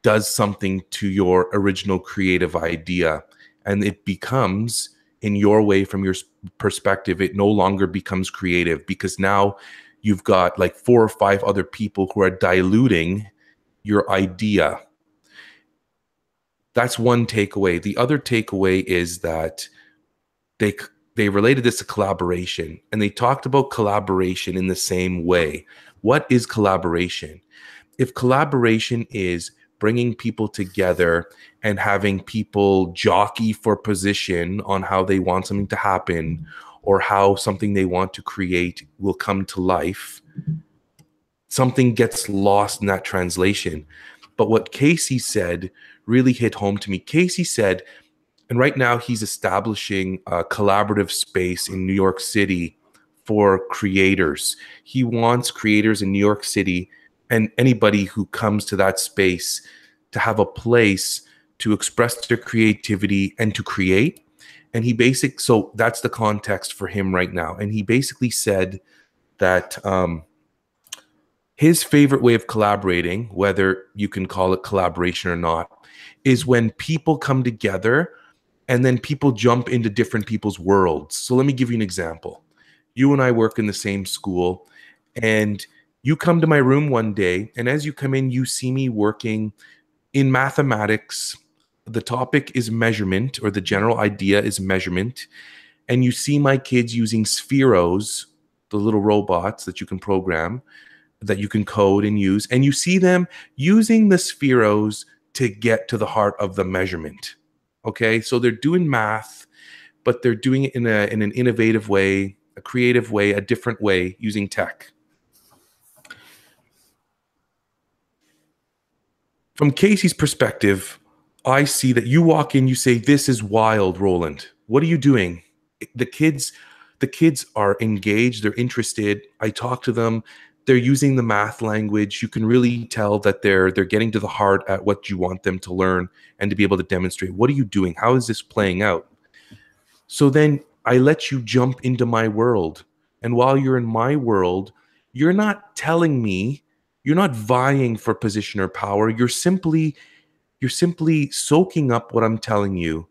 A: does something to your original creative idea. And it becomes, in your way, from your perspective, it no longer becomes creative because now you've got 4 or 5 other people who are diluting your idea. That's one takeaway. The other takeaway is that they related this to collaboration, and they talked about collaboration in the same way. What is collaboration? If collaboration is bringing people together and having people jockey for position on how they want something to happen, or how something they want to create will come to life, something gets lost in that translation. But what Casey said really hit home to me. Casey said, and right now he's establishing a collaborative space in New York City for creators. He wants creators in New York City and anybody who comes to that space to have a place to express their creativity and to create. And so that's the context for him right now. And he basically said that his favorite way of collaborating, whether you can call it collaboration or not, is when people come together and then people jump into different people's worlds. So let me give you an example. You and I work in the same school, and you come to my room one day, and as you come in, you see me working in mathematics. The topic is measurement, or the general idea is measurement. And you see my kids using spheros, the little robots that you can program, that you can code and use. And you see them using the spheros to get to the heart of the measurement. Okay, so they're doing math, but they're doing it in an innovative way, a creative way, a different way, using tech. From Casey's perspective, I see that you walk in, you say, "This is wild, Roland. What are you doing?" The kids, the kids are engaged, they're interested. I talk to them. They're using the math language. You can really tell that they're getting to the heart at what you want them to learn and to be able to demonstrate. What are you doing? How is this playing out? So then I let you jump into my world. And while you're in my world, you're not telling me, you're not vying for position or power. You're simply soaking up what I'm telling you.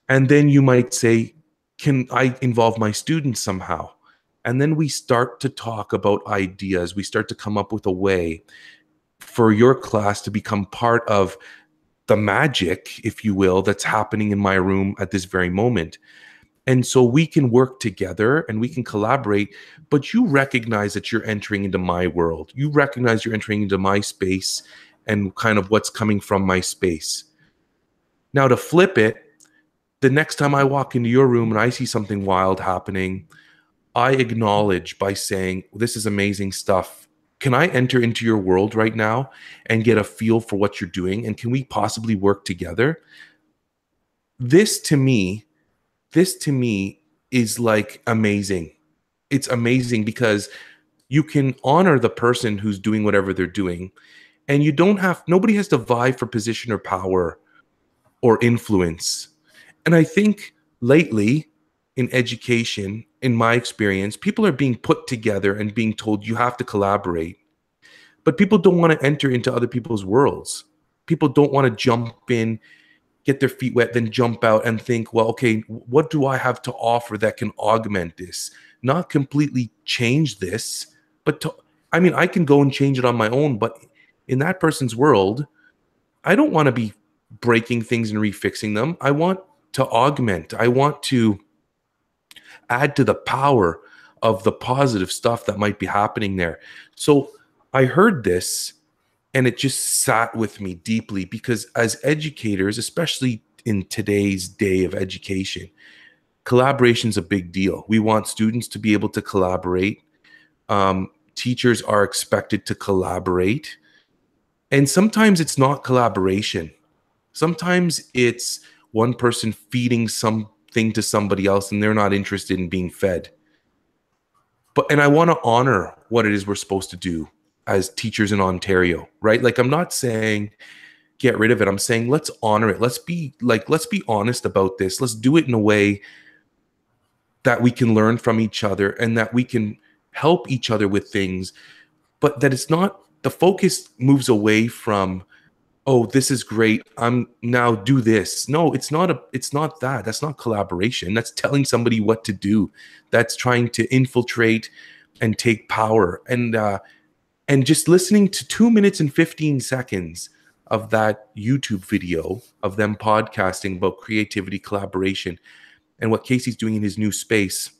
A: And then you might say, "Can I involve my students somehow?" And then we start to talk about ideas. We start to come up with a way for your class to become part of the magic, if you will, that's happening in my room at this very moment. And so we can work together and we can collaborate, but you recognize that you're entering into my world. You recognize you're entering into my space and kind of what's coming from my space. Now, to flip it, the next time I walk into your room and I see something wild happening, I acknowledge by saying, "This is amazing stuff. Can I enter into your world right now and get a feel for what you're doing? And can we possibly work together?" This to me, this to me is like amazing. It's amazing because you can honor the person who's doing whatever they're doing, and nobody has to vie for position or power or influence. And I think lately in education, in my experience, people are being put together and being told you have to collaborate. But people don't want to enter into other people's worlds. People don't want to jump in, get their feet wet, then jump out and think, "Well, okay, what do I have to offer that can augment this? Not completely change this, but I mean, I can go and change it on my own, but in that person's world, I don't want to be breaking things and refixing them. I want to augment. I want to add to the power of the positive stuff that might be happening there." So I heard this and it just sat with me deeply because as educators, especially in today's day of education, collaboration is a big deal. We want students to be able to collaborate. Teachers are expected to collaborate. And sometimes it's not collaboration. Sometimes it's one person feeding something to somebody else and they're not interested in being fed. And I want to honor what it is we're supposed to do as teachers in Ontario, right? Like, I'm not saying get rid of it. I'm saying let's honor it. Let's be honest about this. Let's do it in a way that we can learn from each other and that we can help each other with things, but that it's not, the focus moves away from, "Oh, this is great, I'm now do this." No, it's not that. That's not collaboration. That's telling somebody what to do. That's trying to infiltrate and take power. And just listening to 2 minutes and 15 seconds of that YouTube video of them podcasting about creativity, collaboration, and what Casey's doing in his new space,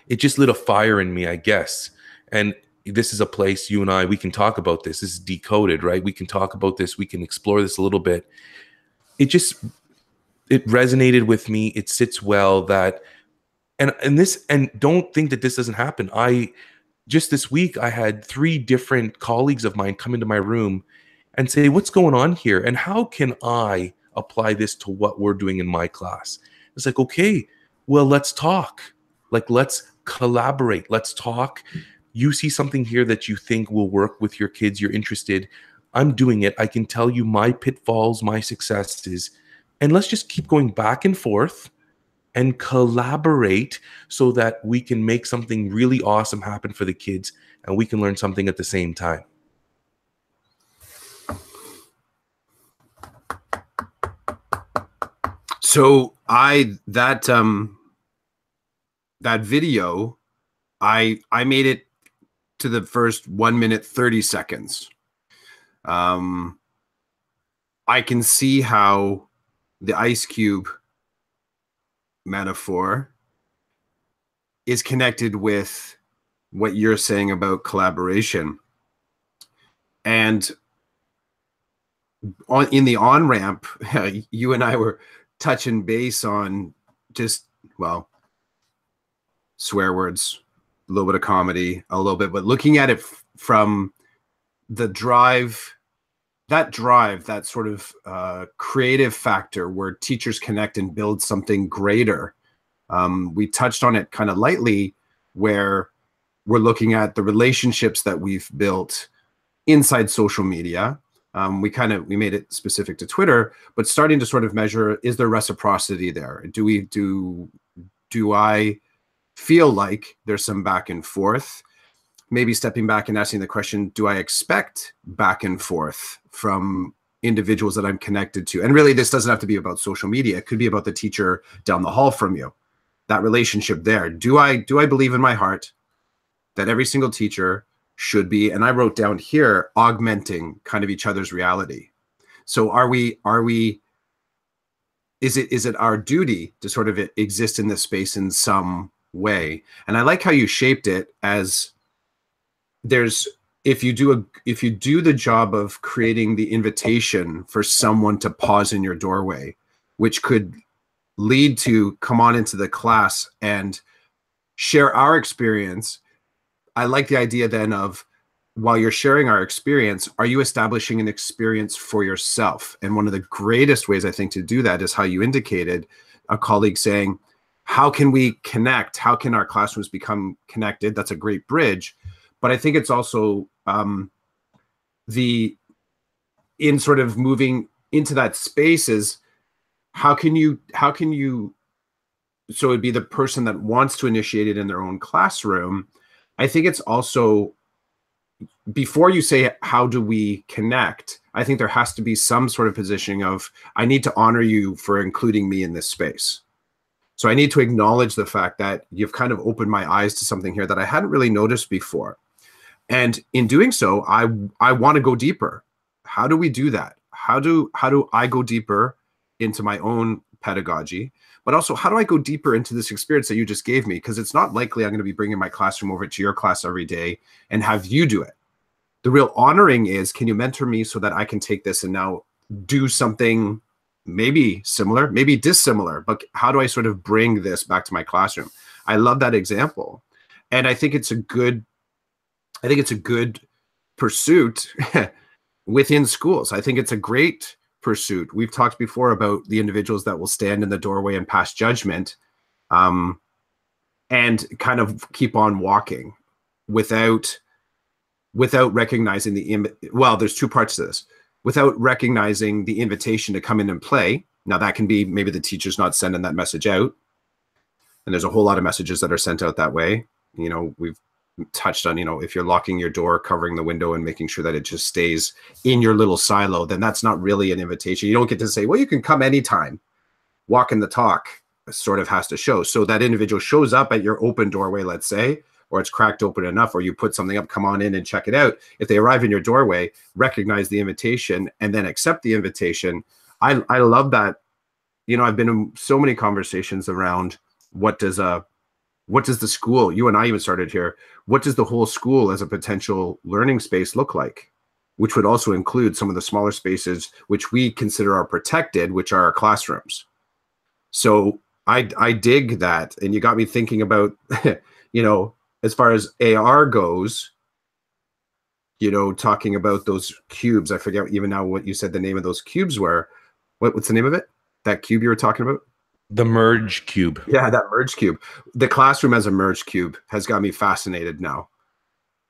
A: it just lit a fire in me, I guess. And this is a place you and I, we can talk about this. This is decoded, right? We can talk about this. We can explore this a little bit. It resonated with me. It sits well that And don't think that this doesn't happen. I just this week I had 3 different colleagues of mine come into my room and say, what's going on here? And how can I apply this to what we're doing in my class? It's like, okay, well, let's talk. Like, let's collaborate. Let's talk. You see something here that you think will work with your kids. You're interested. I'm doing it. I can tell you my pitfalls, my successes. And let's just keep going back and forth and collaborate so that we can make something really awesome happen for the kids and we can learn something at the same time.
B: So that video, I made it to the first 1 minute 30 seconds. I can see how the ice cube metaphor is connected with what you're saying about collaboration. And in the on-ramp, you and I were touching base on just, well, swear words, a little bit of comedy, a little bit, but looking at it from the drive, that sort of creative factor where teachers connect and build something greater. We touched on it kind of lightly, where we're looking at the relationships that we've built inside social media. We made it specific to Twitter, but starting to sort of measure, is there reciprocity there? Do I feel like there's some back and forth? Maybe stepping back and asking the question, do I expect back and forth from individuals that I'm connected to? And really, this doesn't have to be about social media. It could be about the teacher down the hall from you, that relationship there. Do I believe in my heart that every single teacher should be, and I wrote down here, augmenting kind of each other's reality? So is it our duty to sort of exist in this space in some way? And I like how you shaped it as, if you do the job of creating the invitation for someone to pause in your doorway, which could lead to come on into the class and share our experience. I like the idea then of, while you're sharing our experience, are you establishing an experience for yourself? And one of the greatest ways I think to do that is how you indicated, a colleague saying, how can we connect? How can our classrooms become connected? That's a great bridge. But I think it's also in sort of moving into that space is, how can you, so it'd be the person that wants to initiate it in their own classroom. I think it's also, before you say, how do we connect? I think there has to be some sort of positioning of, I need to honor you for including me in this space. So I need to acknowledge the fact that you've kind of opened my eyes to something here that I hadn't really noticed before. And in doing so, I want to go deeper. How do we do that? How do I go deeper into my own pedagogy? But also, how do I go deeper into this experience that you just gave me? Because it's not likely I'm going to be bringing my classroom over to your class every day and have you do it. The real honoring is, can you mentor me so that I can take this and now do something maybe similar, maybe dissimilar, but how do I sort of bring this back to my classroom? I love that example. And I think it's a good pursuit within schools. I think it's a great pursuit. We've talked before about the individuals that will stand in the doorway and pass judgment, and kind of keep on walking without recognizing well, there's two parts to this. Without recognizing the invitation to come in and play. Now that can be, maybe the teacher's not sending that message out. And there's a whole lot of messages that are sent out that way. You know, we've touched on, if you're locking your door, covering the window and making sure that it just stays in your little silo, then that's not really an invitation. You don't get to say, well, you can come anytime. Walking the talk sort of has to show. So that individual shows up at your open doorway, let's say, or it's cracked open enough, or you put something up, come on in and check it out. If they arrive in your doorway, recognize the invitation and then accept the invitation. I love that. I've been in so many conversations around what does the school, you and I even started here, what does the whole school as a potential learning space look like? Which would also include some of the smaller spaces, which we consider are protected, which are our classrooms. So I dig that, and you got me thinking about, you know, as far as AR goes, you know, talking about those cubes. I forget even now what you said the name of those cubes were. What's the name of it? That cube you were talking about?
A: The merge cube.
B: Yeah, that merge cube. The classroom as a merge cube has got me fascinated now.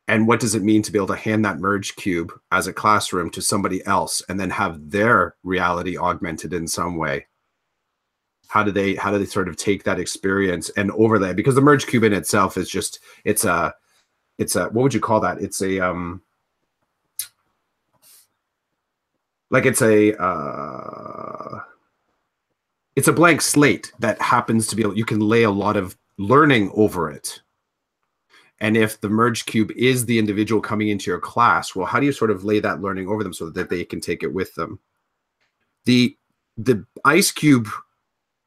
B: And what does it mean to be able to hand that merge cube as a classroom to somebody else and then have their reality augmented in some way? How do they sort of take that experience and overlay? Because the merge cube in itself is just it's a what would you call that? It's a like it's a blank slate that happens to be able, you can lay a lot of learning over it. And if the merge cube is the individual coming into your class, well, how do you sort of lay that learning over them so that they can take it with them? The ice cube,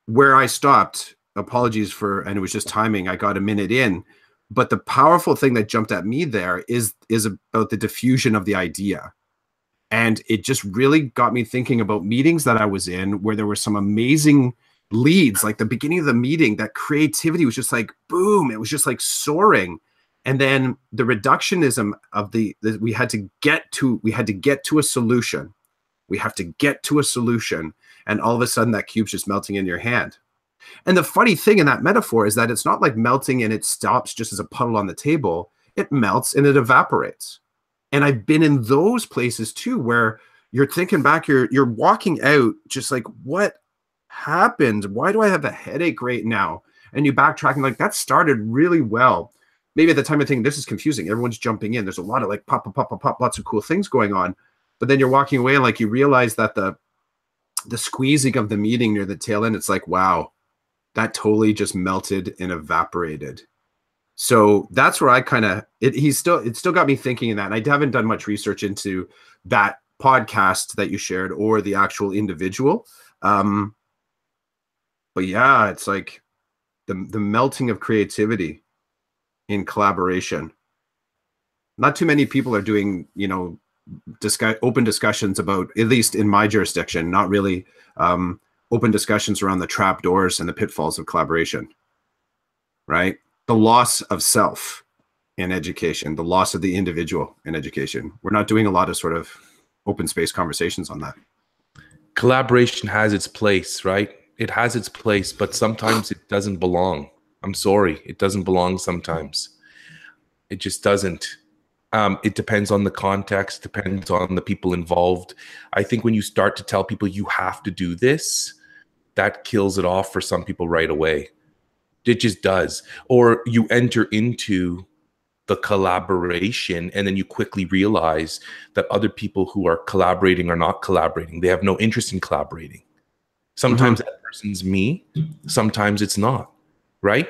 B: where I stopped, apologies for, and it was just timing, I got a minute in, but the powerful thing that jumped at me there is about the diffusion of the idea. And it just really got me thinking about meetings that I was in where there were some amazing leads, like the beginning of the meeting, that creativity was just like, boom, it was just like soaring. And then the reductionism of we had to get to a solution. We have to get to a solution. And all of a sudden that cube's just melting in your hand. And the funny thing in that metaphor is that it's not like melting and it stops just as a puddle on the table. It melts and it evaporates. And I've been in those places too, where you're thinking back, you're walking out just like, what happened? Why do I have a headache right now? And you backtracking like, that started really well. Maybe at the time you're thinking, this is confusing. Everyone's jumping in. There's a lot of like pop, pop, pop, pop, pop, lots of cool things going on. But then you're walking away and like you realize that the squeezing of the meeting near the tail end, it's like, wow, that totally just melted and evaporated. So that's where I kind of it still got me thinking in that. And I haven't done much research into that podcast that you shared or the actual individual. But yeah, it's like the melting of creativity in collaboration. Not too many people are doing, you know, open discussions about, at least in my jurisdiction, not really open discussions around the trapdoors and the pitfalls of collaboration, right? The loss of self in education, the loss of the individual in education. We're not doing a lot of sort of open space conversations on that.
A: Collaboration has its place, right? It has its place, but sometimes it doesn't belong. I'm sorry, it doesn't belong sometimes. It just doesn't. It depends on the context, depends on the people involved. I think when you start to tell people you have to do this, that kills it off for some people right away. It just does. Or you enter into the collaboration and then you quickly realize that other people who are collaborating are not collaborating. They have no interest in collaborating. Sometimes that person's me, sometimes it's not, right?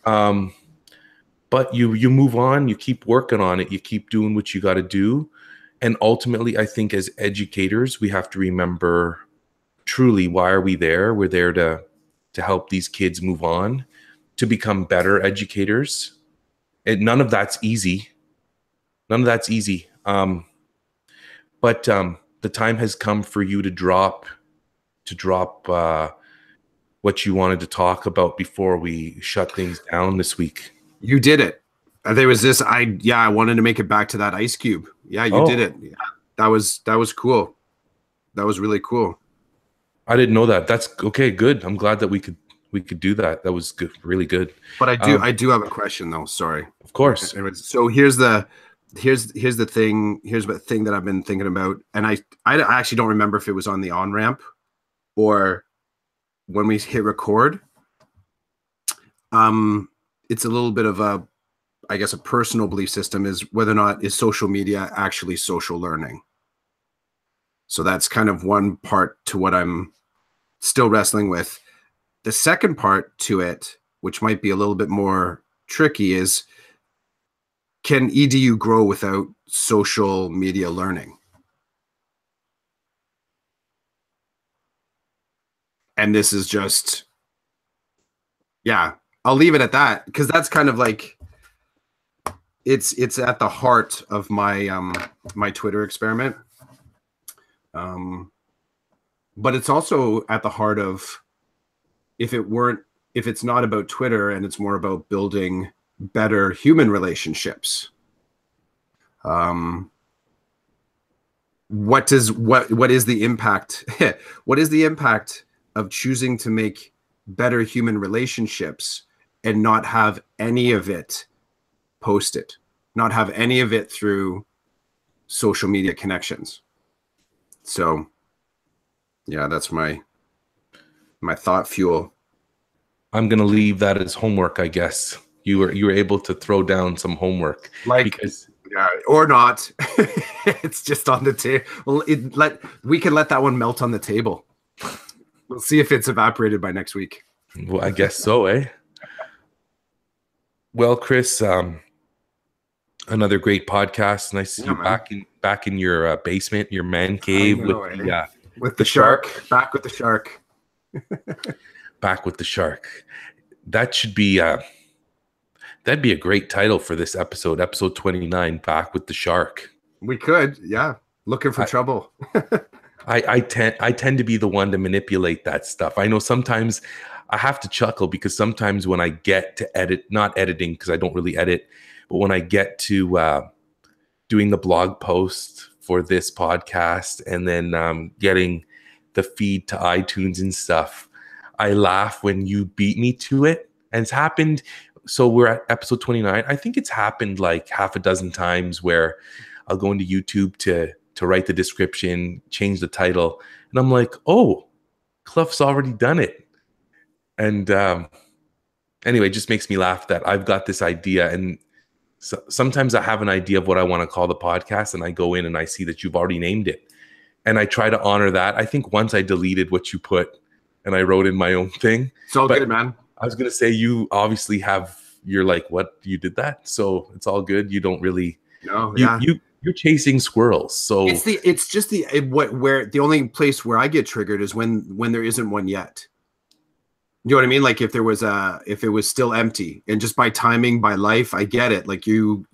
A: But you move on, you keep working on it, you keep doing what you got to do. And ultimately, I think as educators, we have to remember truly, why are we there? We're there to help these kids move on, to become better educators. And none of that's easy. None of that's easy. But the time has come for you to drop what you wanted to talk about before we shut things down this week.
B: You did it. There was this. I wanted to make it back to that ice cube. Yeah, you did it. Yeah, that was cool. That was really cool.
A: I didn't know that. That's okay. Good. I'm glad that we could do that. That was good. Really good.
B: But I do have a question though. Sorry.
A: Of course.
B: So here's the thing. Here's the thing that I've been thinking about, and I actually don't remember if it was on the on ramp or when we hit record. It's a little bit of a, I guess, a personal belief system is whether or not is social media actually social learning. So that's kind of one part to what I'm still wrestling with. The second part to it, which might be a little bit more tricky, is can EDU grow without social media learning? And this is just, yeah, I'll leave it at that because that's kind of like, it's at the heart of my my Twitter experiment. But it's also at the heart of, if it weren't if it's not about Twitter and it's more about building better human relationships, what is the impact? What is the impact of choosing to make better human relationships and not have any of it posted, not have any of it through social media connections? So yeah, that's my thought fuel.
A: I'm gonna leave that as homework, I guess. You were able to throw down some homework
B: Like,
A: because
B: yeah, or not. It's just on the table. Well, we can let that one melt on the table. We'll see if it's evaporated by next week.
A: well, I guess so, eh? Well, Chris, another great podcast. Nice to see you
B: Man.
A: back in your basement, your man
B: I
A: cave
B: know, with the
A: shark.
B: Back with the shark.
A: Back with the shark. That should be that'd be a great title for this episode 29, Back with the Shark.
B: We could, yeah. Looking for trouble.
A: I tend to be the one to manipulate that stuff. I know sometimes I have to chuckle because sometimes when I get to edit, not editing because I don't really edit, but when I get to doing the blog post for this podcast and then getting the feed to iTunes and stuff, I laugh when you beat me to it. And it's happened. So we're at episode 29. I think it's happened like half a dozen times where I'll go into YouTube to write the description, change the title. And I'm like, oh, Clough's already done it. And anyway, it just makes me laugh that I've got this idea. And so sometimes I have an idea of what I want to call the podcast. And I go in and I see that you've already named it. And I try to honor that. I think once I deleted what you put and I wrote in my own thing.
B: It's all good, man.
A: I was going to say, you obviously you're like, what? You did that? So it's all good. You don't really, you're chasing squirrels. So
B: it's just where the only place where I get triggered is when there isn't one yet. You know what I mean? Like if it was still empty, and just by timing, by life, I get it. Like you,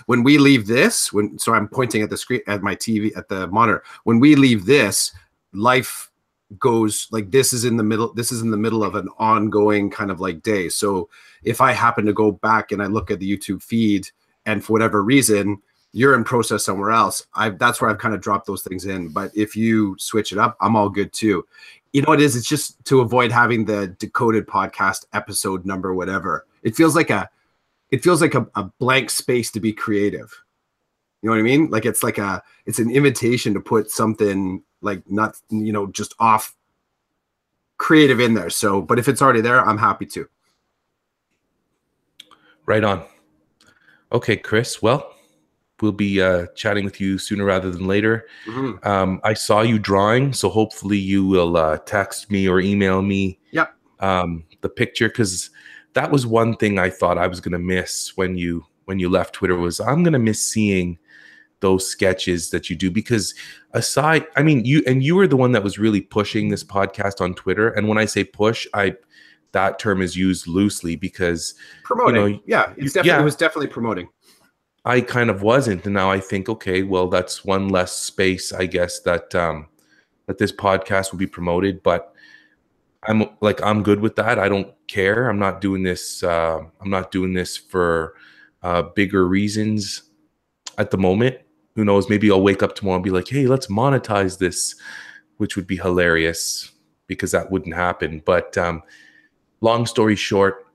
B: when we leave this, so I'm pointing at the screen, at my TV, at the monitor, when we leave this, life goes like this is in the middle of an ongoing kind of like day. So if I happen to go back and I look at the YouTube feed and for whatever reason you're in process somewhere else, that's where I've kind of dropped those things in. But if you switch it up, I'm all good too. You know what it is? It's just to avoid having the decoded podcast episode number, whatever. It feels like a blank space to be creative. You know what I mean? Like it's an invitation to put something like not, just off creative in there. So, but if it's already there, I'm happy to.
A: Right on. Okay, Chris. Well, we'll be chatting with you sooner rather than later. Mm-hmm. I saw you drawing, so hopefully you will text me or email me.
B: Yep.
A: The picture, because that was one thing I thought I was going to miss when you left Twitter. Was I'm going to miss seeing those sketches that you do, because you were the one that was really pushing this podcast on Twitter. And when I say push, that term is used loosely because
B: promoting. It was definitely promoting.
A: I kind of wasn't, and now I think, okay, well, that's one less space, I guess, that that this podcast will be promoted. But I'm good with that. I don't care. I'm not doing this. I'm not doing this for bigger reasons at the moment. Who knows? Maybe I'll wake up tomorrow and be like, hey, let's monetize this, which would be hilarious because that wouldn't happen. But long story short,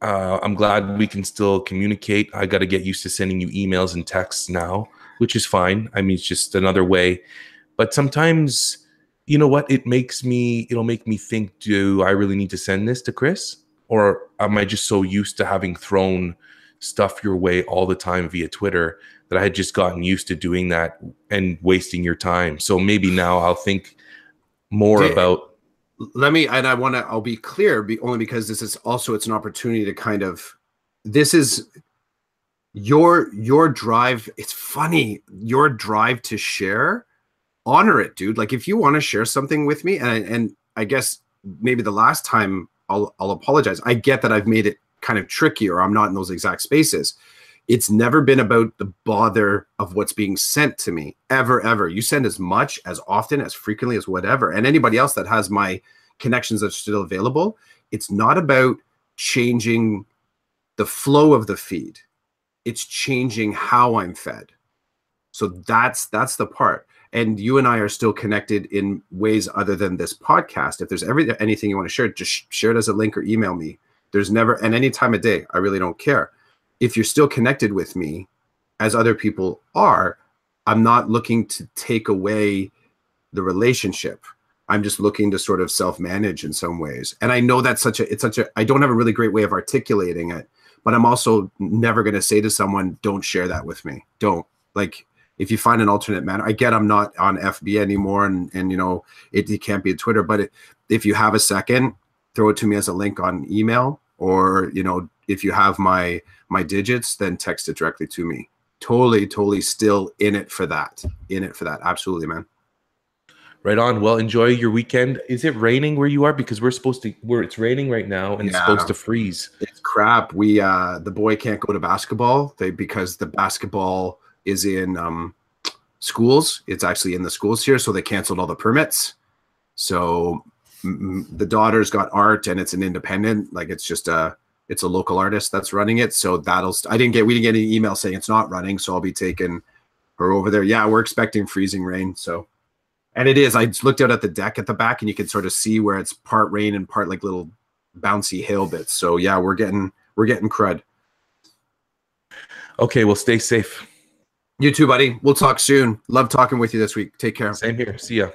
A: I'm glad we can still communicate. I got to get used to sending you emails and texts now, which is fine. I mean, it's just another way. But sometimes, you know what? It'll make me think, do I really need to send this to Chris? Or am I just so used to having thrown stuff your way all the time via Twitter that I had just gotten used to doing that and wasting your time? So maybe now I'll think more about.
B: I'll be clear, only because this is also, it's an opportunity to kind of, this is your drive. It's funny, your drive to share, honor it, dude. Like if you want to share something with me, and I guess maybe the last time I'll apologize. I get that I've made it kind of tricky, or I'm not in those exact spaces. It's never been about the bother of what's being sent to me, ever. You send as much, as often, as frequently as whatever. And anybody else that has my connections that are still available, it's not about changing the flow of the feed. It's changing how I'm fed. So that's the part. And you and I are still connected in ways other than this podcast. If there's anything you want to share, just share it as a link or email me. There's never, and any time of day, I really don't care. If you're still connected with me, as other people are, I'm not looking to take away the relationship. I'm just looking to sort of self-manage in some ways. And I know that's I don't have a really great way of articulating it, but I'm also never going to say to someone, don't share that with me. Don't. Like, if you find an alternate manner, I get I'm not on FB anymore, and you know, it can't be a Twitter, but if you have a second, throw it to me as a link on email, or, you know, if you have my digits, then text it directly to me. Totally still in it for that. Absolutely, man.
A: Right on. Well, enjoy your weekend. Is it raining where you are? Because it's raining right now, and it's supposed to freeze.
B: It's crap. We the boy can't go to basketball because the basketball is in schools. It's actually in the schools here, so they canceled all the permits. So the daughter's got art, and it's an independent, like it's a local artist that's running it. So we didn't get any email saying it's not running, so I'll be taking her over there. Yeah, we're expecting freezing rain. So, and it is. I just looked out at the deck at the back, and you can sort of see where it's part rain and part like little bouncy hail bits. So yeah, we're getting crud.
A: Okay, well, stay safe.
B: You too, buddy. We'll talk soon. Love talking with you this week. Take care.
A: Same here. See ya.